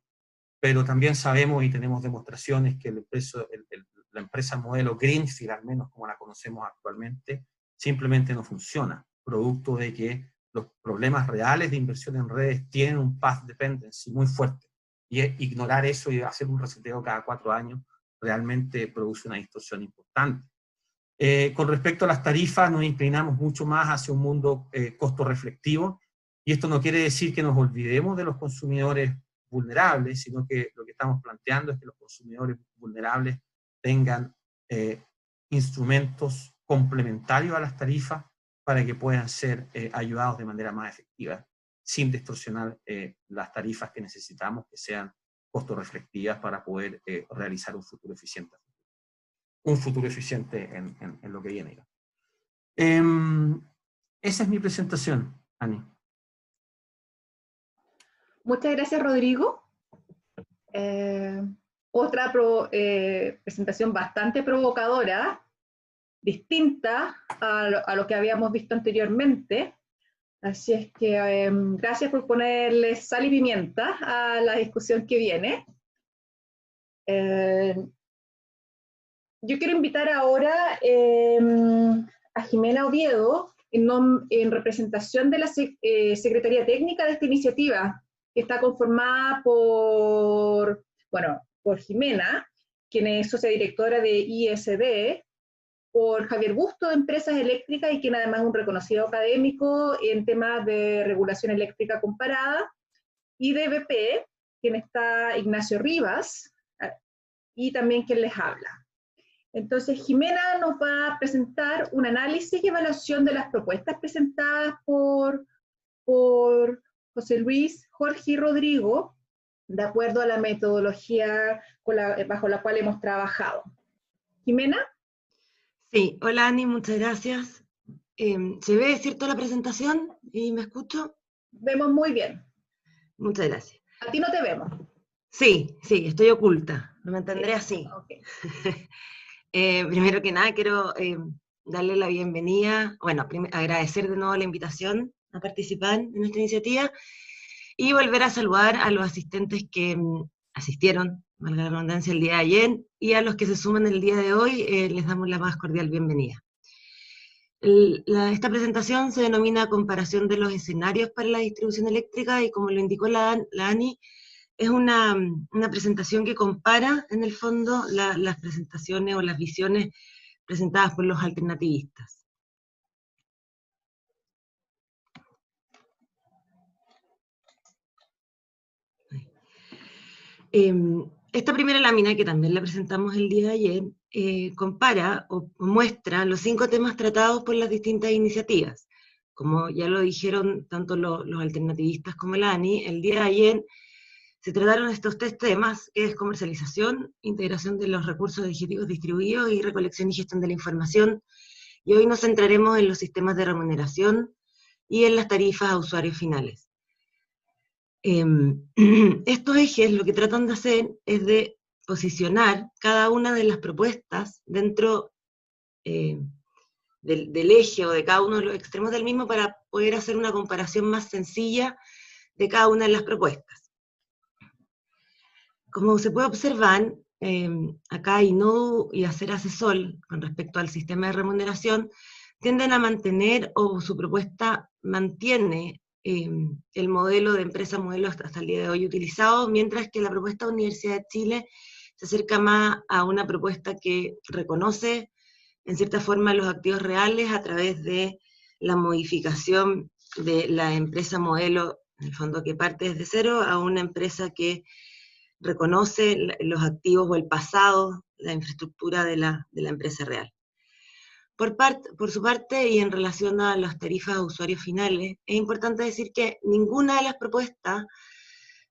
pero también sabemos y tenemos demostraciones que la empresa modelo Greenfield, al menos como la conocemos actualmente, simplemente no funciona, producto de que los problemas reales de inversión en redes tienen un path dependency muy fuerte, y ignorar eso y hacer un reseteo cada 4 años realmente produce una distorsión importante. Con respecto a las tarifas, nos inclinamos mucho más hacia un mundo costo reflectivo, y esto no quiere decir que nos olvidemos de los consumidores vulnerables, sino que lo que estamos planteando es que los consumidores vulnerables tengan instrumentos complementarios a las tarifas para que puedan ser ayudados de manera más efectiva, sin distorsionar las tarifas que necesitamos que sean costo reflectivas para poder realizar un futuro eficiente. Un futuro eficiente en lo que viene. Esa es mi presentación, Ani. Muchas gracias, Rodrigo. Otra presentación bastante provocadora, distinta a lo que habíamos visto anteriormente. Así es que gracias por ponerle sal y pimienta a la discusión que viene. Yo quiero invitar ahora a Jimena Oviedo, en representación de la Secretaría Técnica de esta iniciativa, que está conformada por Jimena, quien es socia directora de ISD, por Javier Busto, de Empresas Eléctricas, y quien además es un reconocido académico en temas de regulación eléctrica comparada, y de BP, quien está Ignacio Rivas, y también quien les habla. Entonces, Jimena nos va a presentar un análisis y evaluación de las propuestas presentadas por José Luis, Jorge y Rodrigo, de acuerdo a la metodología bajo la cual hemos trabajado. ¿Jimena? Sí, hola Ani, muchas gracias. ¿Se ve, cierto, la presentación y me escucho? Vemos muy bien. Muchas gracias. ¿A ti no te vemos? Sí, estoy oculta, me mantendré así. Okay. Primero que nada quiero darle la bienvenida, agradecer de nuevo la invitación a participar en nuestra iniciativa y volver a saludar a los asistentes que asistieron, valga la redundancia, el día de ayer, y a los que se suman el día de hoy, les damos la más cordial bienvenida. Esta presentación se denomina Comparación de los escenarios para la distribución eléctrica, y como lo indicó la Ani, es una presentación que compara, en el fondo, las presentaciones o las visiones presentadas por los alternativistas. Esta primera lámina, que también la presentamos el día de ayer, compara o muestra los 5 temas tratados por las distintas iniciativas. Como ya lo dijeron tanto los alternativistas como la ANI, el día de ayer se trataron estos 3 temas, que es comercialización, integración de los recursos adjetivos distribuidos y recolección y gestión de la información. Y hoy nos centraremos en los sistemas de remuneración y en las tarifas a usuarios finales. Estos ejes lo que tratan de hacer es de posicionar cada una de las propuestas dentro del eje o de cada uno de los extremos del mismo, para poder hacer una comparación más sencilla de cada una de las propuestas. Como se puede observar, acá Inodu y Acerasesol, con respecto al sistema de remuneración, tienden a mantener, o su propuesta mantiene, el modelo de empresa modelo hasta el día de hoy utilizado, mientras que la propuesta de Universidad de Chile se acerca más a una propuesta que reconoce, en cierta forma, los activos reales a través de la modificación de la empresa modelo, en el fondo que parte desde cero, a una empresa que reconoce los activos o el pasado, la infraestructura de la empresa real. Por su parte, y en relación a las tarifas a usuarios finales, es importante decir que ninguna de las propuestas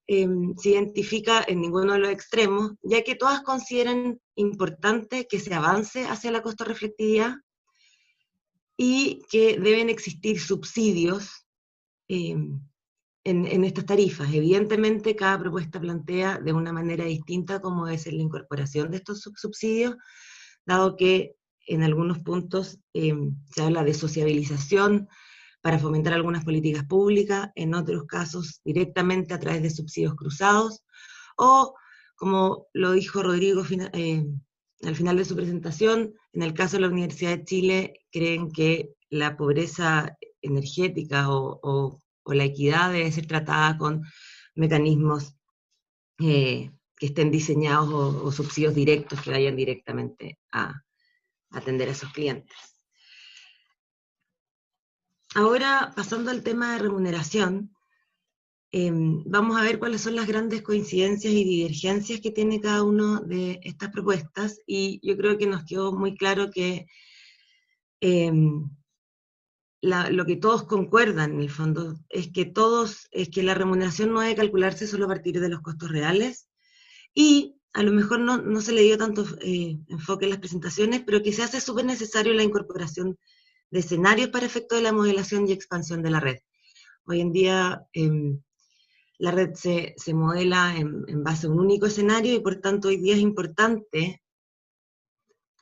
se identifica en ninguno de los extremos, ya que todas consideran importante que se avance hacia la costo reflectividad y que deben existir subsidios en estas tarifas. Evidentemente, cada propuesta plantea de una manera distinta cómo debe ser la incorporación de estos subsidios, dado que en algunos puntos se habla de sociabilización para fomentar algunas políticas públicas, en otros casos directamente a través de subsidios cruzados, o, como lo dijo Rodrigo al final de su presentación, en el caso de la Universidad de Chile, creen que la pobreza energética o la equidad debe ser tratada con mecanismos que estén diseñados o subsidios directos que vayan directamente a atender a esos clientes. Ahora, pasando al tema de remuneración, vamos a ver cuáles son las grandes coincidencias y divergencias que tiene cada una de estas propuestas, y yo creo que nos quedó muy claro que lo que todos concuerdan, en el fondo, es que la remuneración no debe calcularse solo a partir de los costos reales, y a lo mejor no se le dio tanto enfoque en las presentaciones, pero que se hace súper necesario la incorporación de escenarios para efecto de la modelación y expansión de la red. Hoy en día la red se modela en base a un único escenario, y por tanto hoy día es importante,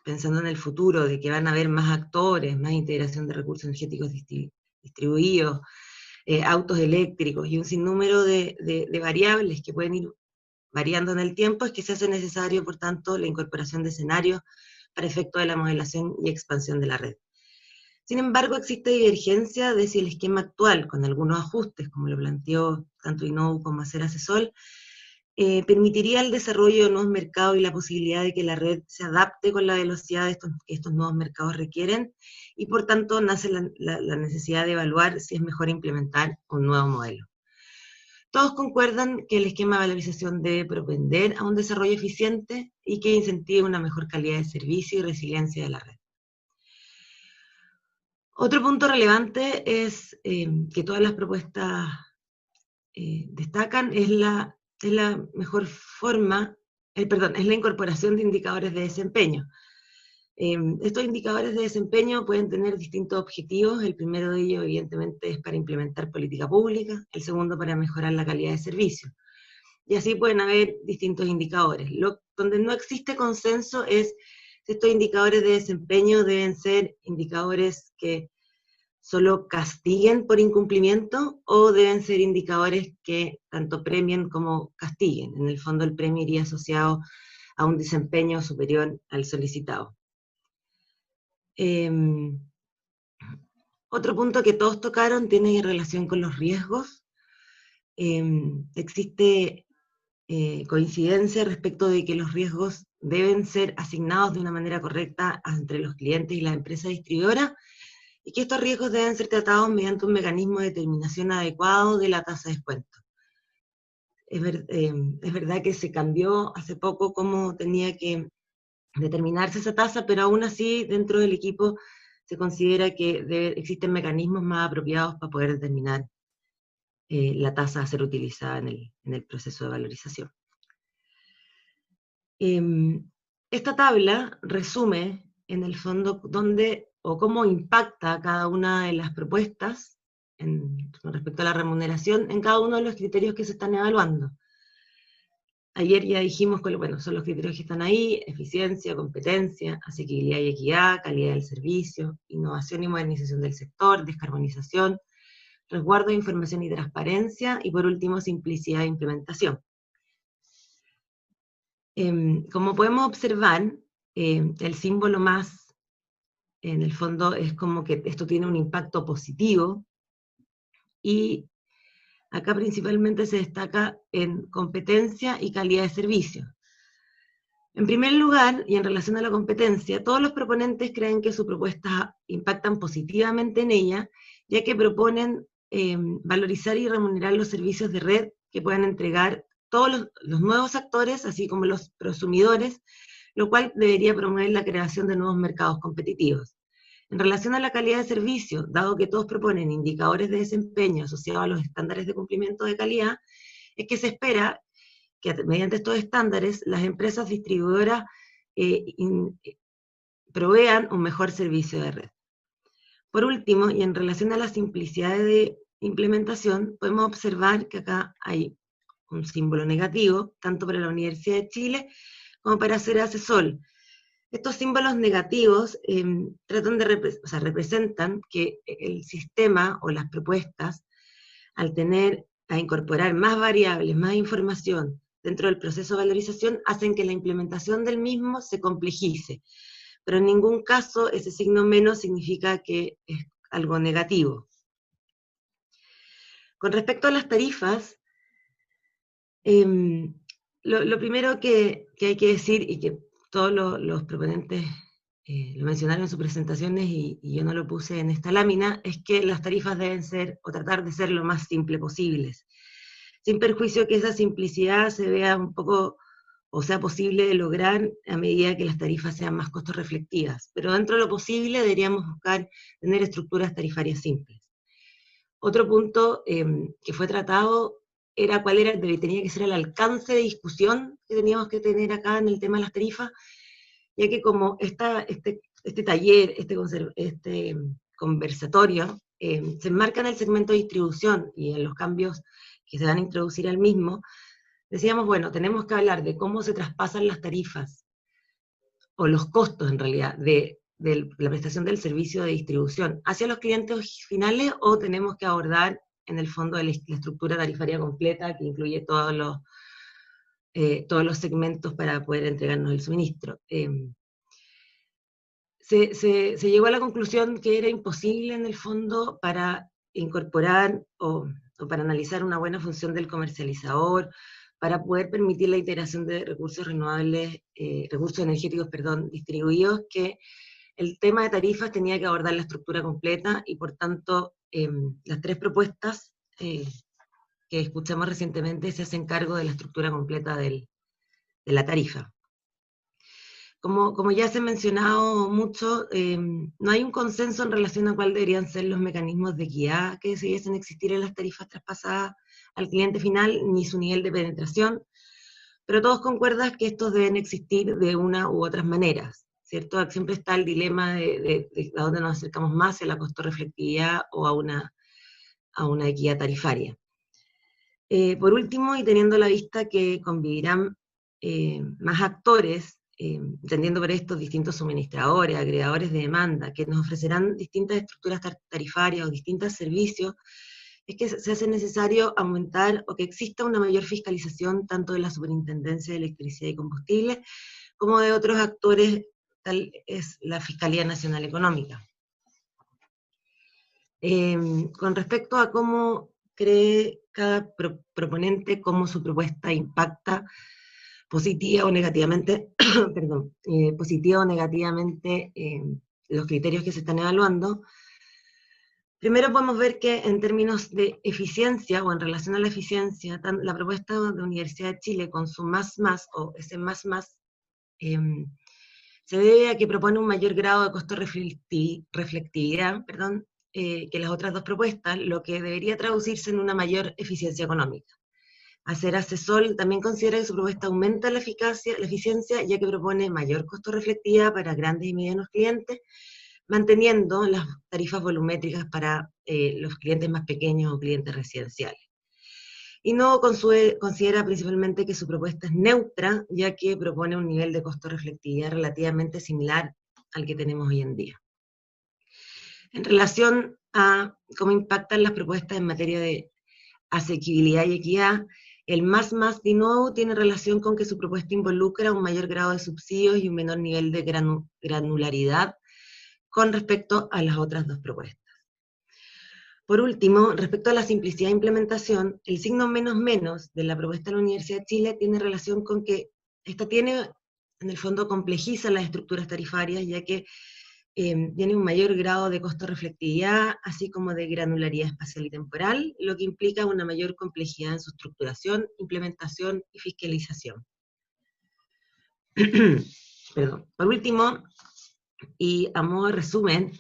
pensando en el futuro, de que van a haber más actores, más integración de recursos energéticos distribuidos, autos eléctricos y un sinnúmero de variables que pueden ir variando en el tiempo, es que se hace necesario, por tanto, la incorporación de escenarios para efecto de la modelación y expansión de la red. Sin embargo, existe divergencia de si el esquema actual, con algunos ajustes, como lo planteó tanto Inou como Acera-Cesol, permitiría el desarrollo de nuevos mercados y la posibilidad de que la red se adapte con la velocidad que estos nuevos mercados requieren, y por tanto nace la necesidad de evaluar si es mejor implementar un nuevo modelo. Todos concuerdan que el esquema de valorización debe propender a un desarrollo eficiente y que incentive una mejor calidad de servicio y resiliencia de la red. Otro punto relevante es que todas las propuestas destacan es la mejor forma, es la incorporación de indicadores de desempeño. Estos indicadores de desempeño pueden tener distintos objetivos. El primero de ellos, evidentemente, es para implementar política pública, el segundo para mejorar la calidad de servicio. Y así pueden haber distintos indicadores. Donde no existe consenso es si estos indicadores de desempeño deben ser indicadores que solo castiguen por incumplimiento, o deben ser indicadores que tanto premien como castiguen. En el fondo, el premio iría asociado a un desempeño superior al solicitado. Otro punto que todos tocaron tiene relación con los riesgos. Existe coincidencia respecto de que los riesgos deben ser asignados de una manera correcta entre los clientes y la empresa distribuidora, y que estos riesgos deben ser tratados mediante un mecanismo de determinación adecuado de la tasa de descuento. Es verdad que se cambió hace poco cómo tenía que determinarse esa tasa, pero aún así dentro del equipo se considera que existen mecanismos más apropiados para poder determinar la tasa a ser utilizada en el proceso de valorización. Esta tabla resume, en el fondo, dónde o cómo impacta cada una de las propuestas con respecto a la remuneración en cada uno de los criterios que se están evaluando. Ayer ya dijimos que son los criterios que están ahí: eficiencia, competencia, asequibilidad y equidad, calidad del servicio, innovación y modernización del sector, descarbonización, resguardo de información y transparencia, y por último, simplicidad de implementación. Como podemos observar, el símbolo más, en el fondo, es como que esto tiene un impacto positivo, y acá principalmente se destaca en competencia y calidad de servicio. En primer lugar, y en relación a la competencia, todos los proponentes creen que sus propuestas impactan positivamente en ella, ya que proponen valorizar y remunerar los servicios de red que puedan entregar todos los nuevos actores, así como los prosumidores, lo cual debería promover la creación de nuevos mercados competitivos. En relación a la calidad de servicio, dado que todos proponen indicadores de desempeño asociados a los estándares de cumplimiento de calidad, es que se espera que mediante estos estándares las empresas distribuidoras provean un mejor servicio de red. Por último, y en relación a la simplicidad de implementación, podemos observar que acá hay un símbolo negativo, tanto para la Universidad de Chile como para Ceras-ESOL. Estos símbolos negativos representan que el sistema o las propuestas, al incorporar más variables, más información dentro del proceso de valorización, hacen que la implementación del mismo se complejice. Pero en ningún caso ese signo menos significa que es algo negativo. Con respecto a las tarifas, lo primero que hay que decir, y que todos los proponentes lo mencionaron en sus presentaciones y yo no lo puse en esta lámina, es que las tarifas deben ser, o tratar de ser lo más simple posibles, sin perjuicio que esa simplicidad se vea un poco, o sea posible de lograr a medida que las tarifas sean más costo reflectivas, pero dentro de lo posible deberíamos buscar tener estructuras tarifarias simples. Otro punto que fue tratado era tenía que ser el alcance de discusión que teníamos que tener acá en el tema de las tarifas, ya que como este taller, este conversatorio, se enmarca en el segmento de distribución y en los cambios que se van a introducir al mismo, decíamos, bueno, tenemos que hablar de cómo se traspasan las tarifas, o los costos en realidad, de la prestación del servicio de distribución hacia los clientes finales, o tenemos que abordar en el fondo la estructura tarifaria completa que incluye todos los segmentos para poder entregarnos el suministro. Se llegó a la conclusión que era imposible en el fondo para incorporar o para analizar una buena función del comercializador, para poder permitir la integración de recursos renovables, recursos energéticos, distribuidos, que el tema de tarifas tenía que abordar la estructura completa, y por tanto las tres propuestas que escuchamos recientemente se hacen cargo de la estructura completa de la tarifa. Como ya se ha mencionado mucho, no hay un consenso en relación a cuál deberían ser los mecanismos de equidad que debiesen existir en las tarifas traspasadas al cliente final, ni su nivel de penetración, pero todos concuerdan que estos deben existir de una u otras maneras, ¿cierto? Siempre está el dilema de a dónde nos acercamos más, a la costo-reflectividad o a una equidad tarifaria. Por último, y teniendo a la vista que convivirán más actores, entendiendo por esto distintos suministradores, agregadores de demanda, que nos ofrecerán distintas estructuras tarifarias o distintos servicios, es que se hace necesario aumentar o que exista una mayor fiscalización tanto de la Superintendencia de Electricidad y Combustible como de otros actores, tal es la Fiscalía Nacional Económica. Con respecto a cómo cree cada proponente, cómo su propuesta impacta positiva o negativamente, positiva o negativamente los criterios que se están evaluando, primero podemos ver que en términos de eficiencia, o en relación a la eficiencia, la propuesta de Universidad de Chile con su más o ese más, se debe a que propone un mayor grado de costo reflectividad, que las otras dos propuestas, lo que debería traducirse en una mayor eficiencia económica. Ceras-ESOL también considera que su propuesta aumenta la eficiencia, ya que propone mayor costo reflectividad para grandes y medianos clientes, manteniendo las tarifas volumétricas para los clientes más pequeños o clientes residenciales. Y no considera principalmente que su propuesta es neutra, ya que propone un nivel de costo reflectividad relativamente similar al que tenemos hoy en día. En relación a cómo impactan las propuestas en materia de asequibilidad y equidad, el más de nuevo tiene relación con que su propuesta involucra un mayor grado de subsidios y un menor nivel de granularidad con respecto a las otras dos propuestas. Por último, respecto a la simplicidad de implementación, el signo menos de la propuesta de la Universidad de Chile tiene relación con que esta tiene, en el fondo, complejiza las estructuras tarifarias, ya que tiene un mayor grado de costo reflectividad, así como de granularidad espacial y temporal, lo que implica una mayor complejidad en su estructuración, implementación y fiscalización. Perdón. Por último, y a modo de resumen,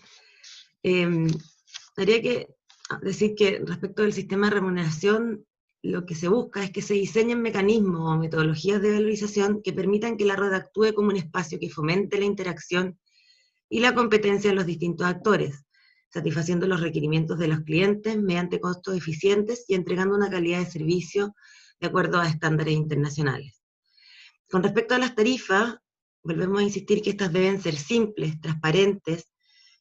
habría que decir que respecto del sistema de remuneración, lo que se busca es que se diseñen mecanismos o metodologías de valorización que permitan que la red actúe como un espacio que fomente la interacción y la competencia de los distintos actores, satisfaciendo los requerimientos de los clientes mediante costos eficientes y entregando una calidad de servicio de acuerdo a estándares internacionales. Con respecto a las tarifas, volvemos a insistir que estas deben ser simples, transparentes,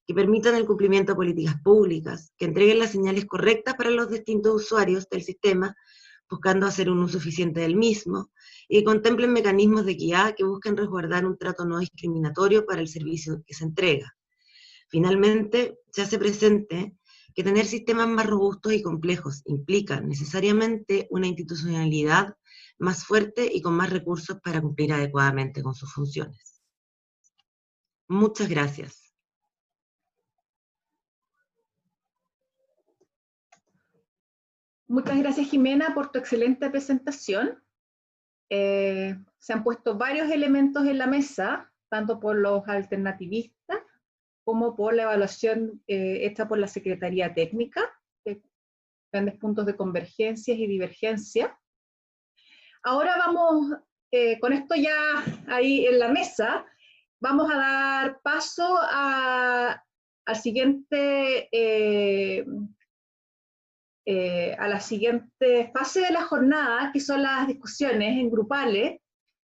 que permitan el cumplimiento de políticas públicas, que entreguen las señales correctas para los distintos usuarios del sistema, buscando hacer un uso eficiente del mismo, y que contemplen mecanismos de equidad que busquen resguardar un trato no discriminatorio para el servicio que se entrega. Finalmente, se hace presente que tener sistemas más robustos y complejos implica necesariamente una institucionalidad más fuerte y con más recursos para cumplir adecuadamente con sus funciones. Muchas gracias. Muchas gracias, Jimena, por tu excelente presentación. Se han puesto varios elementos en la mesa, tanto por los alternativistas como por la evaluación hecha por la Secretaría Técnica, de grandes puntos de convergencias y divergencia. Ahora vamos, con esto ya ahí en la mesa, vamos a dar paso a la siguiente fase de la jornada, que son las discusiones en grupales,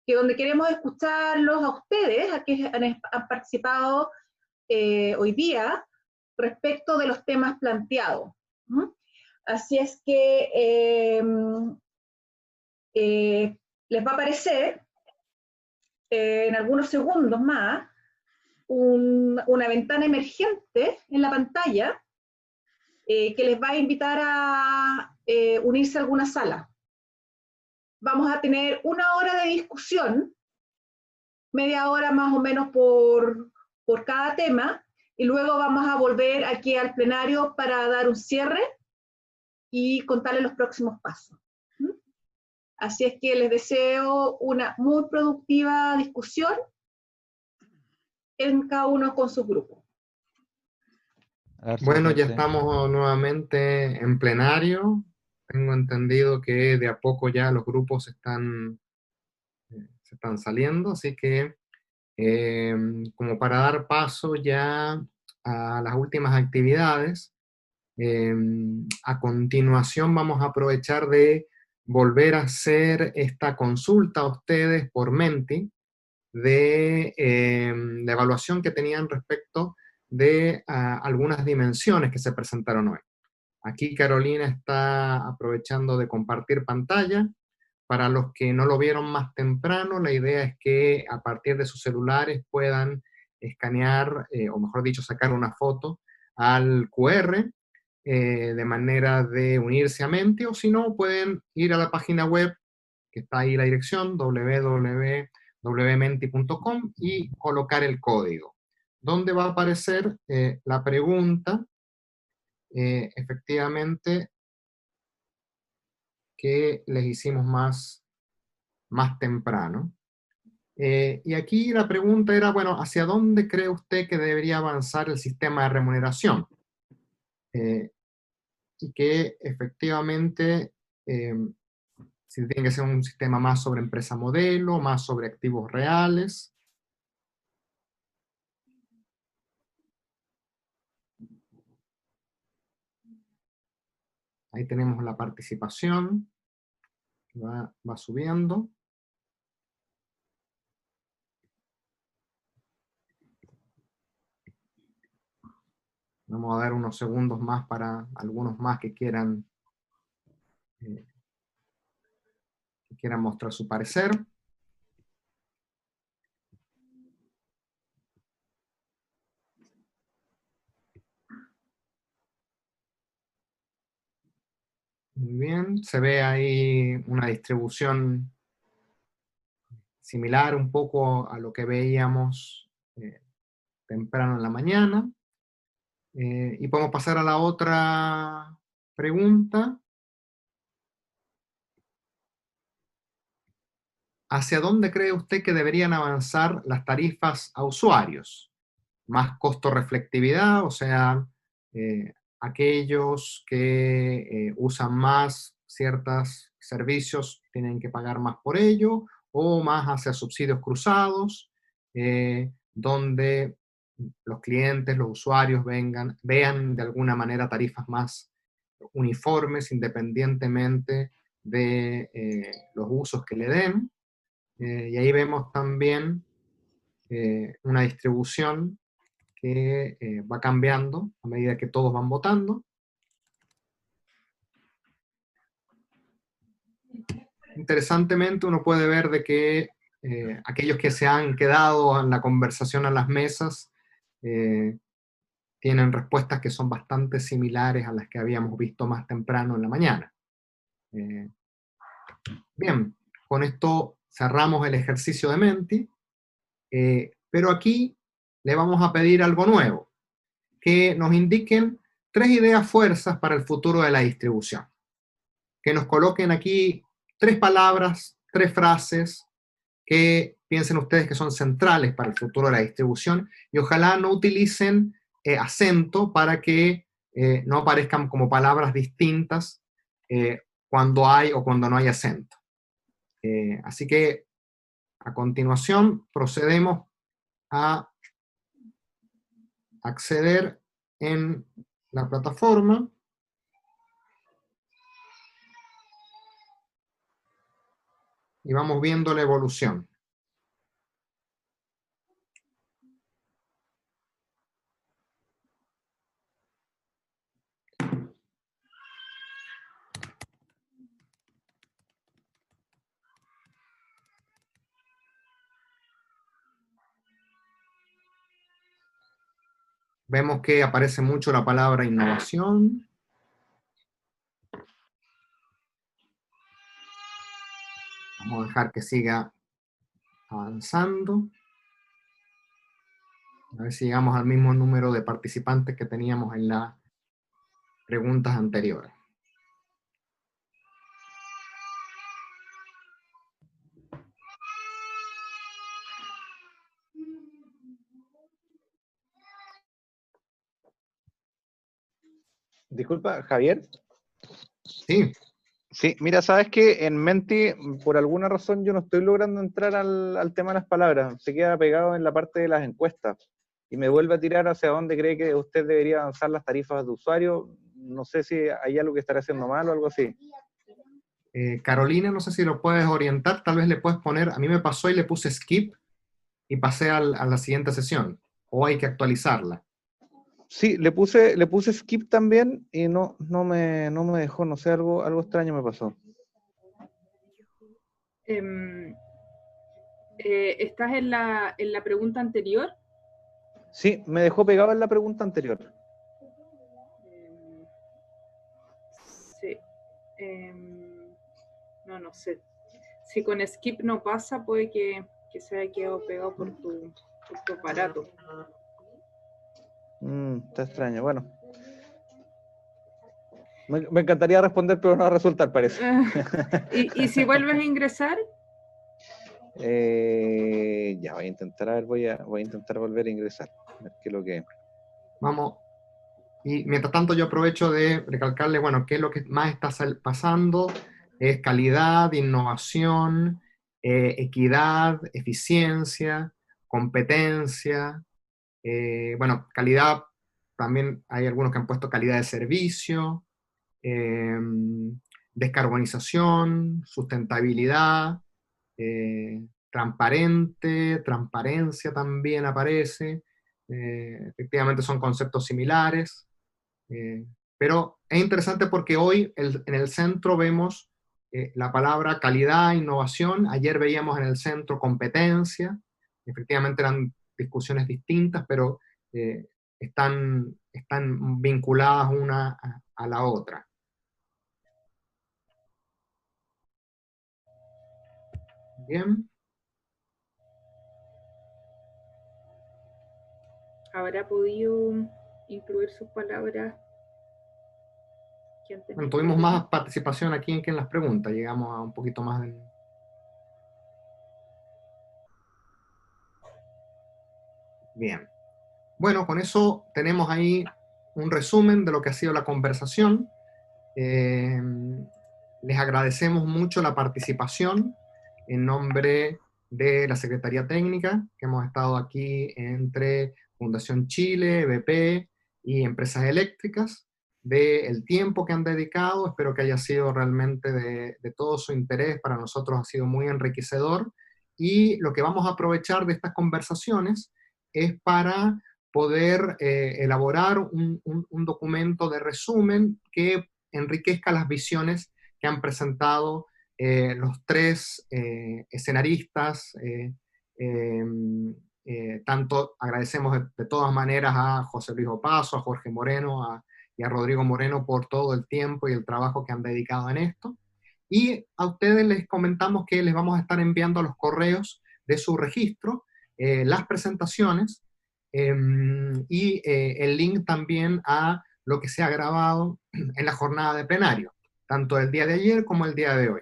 que donde queremos escucharlos a ustedes, a quienes han participado hoy día, respecto de los temas planteados. Así es que les va a aparecer en algunos segundos más una ventana emergente en la pantalla que les va a invitar a unirse a alguna sala. Vamos a tener 1 hora de discusión, media hora más o menos por cada tema, y luego vamos a volver aquí al plenario para dar un cierre y contarles los próximos pasos. Así es que les deseo una muy productiva discusión en cada uno con su grupo. Bueno, ya estamos nuevamente en plenario. Tengo entendido que de a poco ya los grupos se están saliendo, así que como para dar paso ya a las últimas actividades, a continuación vamos a aprovechar de volver a hacer esta consulta a ustedes por Menti de la evaluación que tenían respecto de algunas dimensiones que se presentaron hoy. Aquí Carolina está aprovechando de compartir pantalla. Para los que no lo vieron más temprano, la idea es que a partir de sus celulares puedan escanear, o mejor dicho, sacar una foto al QR de manera de unirse a Menti, o si no, pueden ir a la página web, que está ahí la dirección, www.menti.com, y colocar el código, donde va a aparecer la pregunta, efectivamente, que les hicimos más temprano. Y aquí la pregunta era, bueno, ¿hacia dónde cree usted que debería avanzar el sistema de remuneración? Y que efectivamente, si tiene que ser un sistema más sobre empresa modelo, más sobre activos reales. Ahí tenemos la participación, va subiendo. Vamos a dar unos segundos más para algunos más que quieran mostrar su parecer. Muy bien, se ve ahí una distribución similar un poco a lo que veíamos temprano en la mañana. Y podemos pasar a la otra pregunta. ¿Hacia dónde cree usted que deberían avanzar las tarifas a usuarios? ¿Más costo-reflectividad? O sea, aquellos que usan más ciertos servicios tienen que pagar más por ello, o más hacia subsidios cruzados, donde los clientes, los usuarios vean de alguna manera tarifas más uniformes, independientemente de los usos que le den. Y ahí vemos también una distribución que va cambiando a medida que todos van votando. Interesantemente, uno puede ver de que aquellos que se han quedado en la conversación a las mesas tienen respuestas que son bastante similares a las que habíamos visto más temprano en la mañana. Bien, con esto cerramos el ejercicio de Menti, pero aquí le vamos a pedir algo nuevo, que nos indiquen 3 ideas fuerzas para el futuro de la distribución. Que nos coloquen aquí 3 palabras, 3 frases que piensen ustedes que son centrales para el futuro de la distribución y ojalá no utilicen acento para que no aparezcan como palabras distintas cuando hay o cuando no hay acento. Así que a continuación procedemos a acceder en la plataforma. Y vamos viendo la evolución. Vemos que aparece mucho la palabra innovación. Vamos a dejar que siga avanzando. A ver si llegamos al mismo número de participantes que teníamos en las preguntas anteriores. Disculpa, Javier. Sí. Sí, mira, sabes que en Menti, por alguna razón, yo no estoy logrando entrar al tema de las palabras. Se queda pegado en la parte de las encuestas y me vuelve a tirar hacia dónde cree que usted debería avanzar las tarifas de usuario. No sé si hay algo que estará haciendo mal o algo así. Carolina, no sé si lo puedes orientar, tal vez le puedes poner, a mí me pasó y le puse skip y pasé a la siguiente sesión, o hay que actualizarla. Sí, le puse skip también y no me dejó, no sé, algo extraño me pasó. ¿Estás en la pregunta anterior? Sí, me dejó pegado en la pregunta anterior. Sí. No sé. Si con skip no pasa, puede que se haya quedado pegado por tu aparato. Está extraño, bueno. Me encantaría responder, pero no va a resultar, parece. ¿Y si vuelves a ingresar? Ya voy a intentar, a ver, voy a intentar volver a ingresar. A ver qué es lo que... Vamos. Y mientras tanto yo aprovecho de recalcarle, bueno, qué es lo que más está pasando. Es calidad, innovación, equidad, eficiencia, competencia. Bueno, calidad, también hay algunos que han puesto calidad de servicio, descarbonización, sustentabilidad, transparencia también aparece. Efectivamente son conceptos similares, pero es interesante porque hoy en el centro vemos la palabra calidad, innovación. Ayer veíamos en el centro competencia. Efectivamente eran discusiones distintas, pero están vinculadas una a la otra. Bien. ¿Habrá podido incluir sus palabras? Bueno, tuvimos más participación aquí que en las preguntas. Llegamos a un poquito más de... Bien. Bueno, con eso tenemos ahí un resumen de lo que ha sido la conversación. Les agradecemos mucho la participación en nombre de la Secretaría Técnica, que hemos estado aquí entre Fundación Chile, BP y Empresas Eléctricas, del tiempo que han dedicado. Espero que haya sido realmente de todo su interés. Para nosotros ha sido muy enriquecedor, y lo que vamos a aprovechar de estas conversaciones es para poder elaborar un documento de resumen que enriquezca las visiones que han presentado los tres escenaristas. Tanto agradecemos de todas maneras a José Luis Opazo, a Jorge Moreno y a Rodrigo Moreno por todo el tiempo y el trabajo que han dedicado en esto. Y a ustedes les comentamos que les vamos a estar enviando a los correos de su registro las presentaciones y el link también a lo que se ha grabado en la jornada de plenario, tanto el día de ayer como el día de hoy,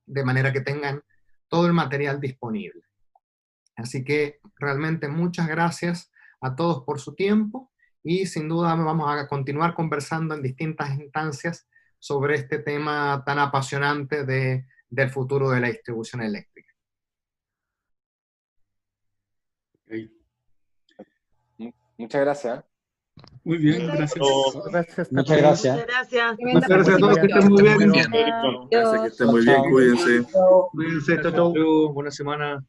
de manera que tengan todo el material disponible. Así que realmente muchas gracias a todos por su tiempo, y sin duda vamos a continuar conversando en distintas instancias sobre este tema tan apasionante del futuro de la distribución eléctrica. Muchas gracias. Muy bien, gracias. Muchas gracias. Muchas gracias. Muchas gracias a todos, que estén muy bien. Gracias, que estén muy bien, cuídense. Cuídense, chao, chao. Buena semana.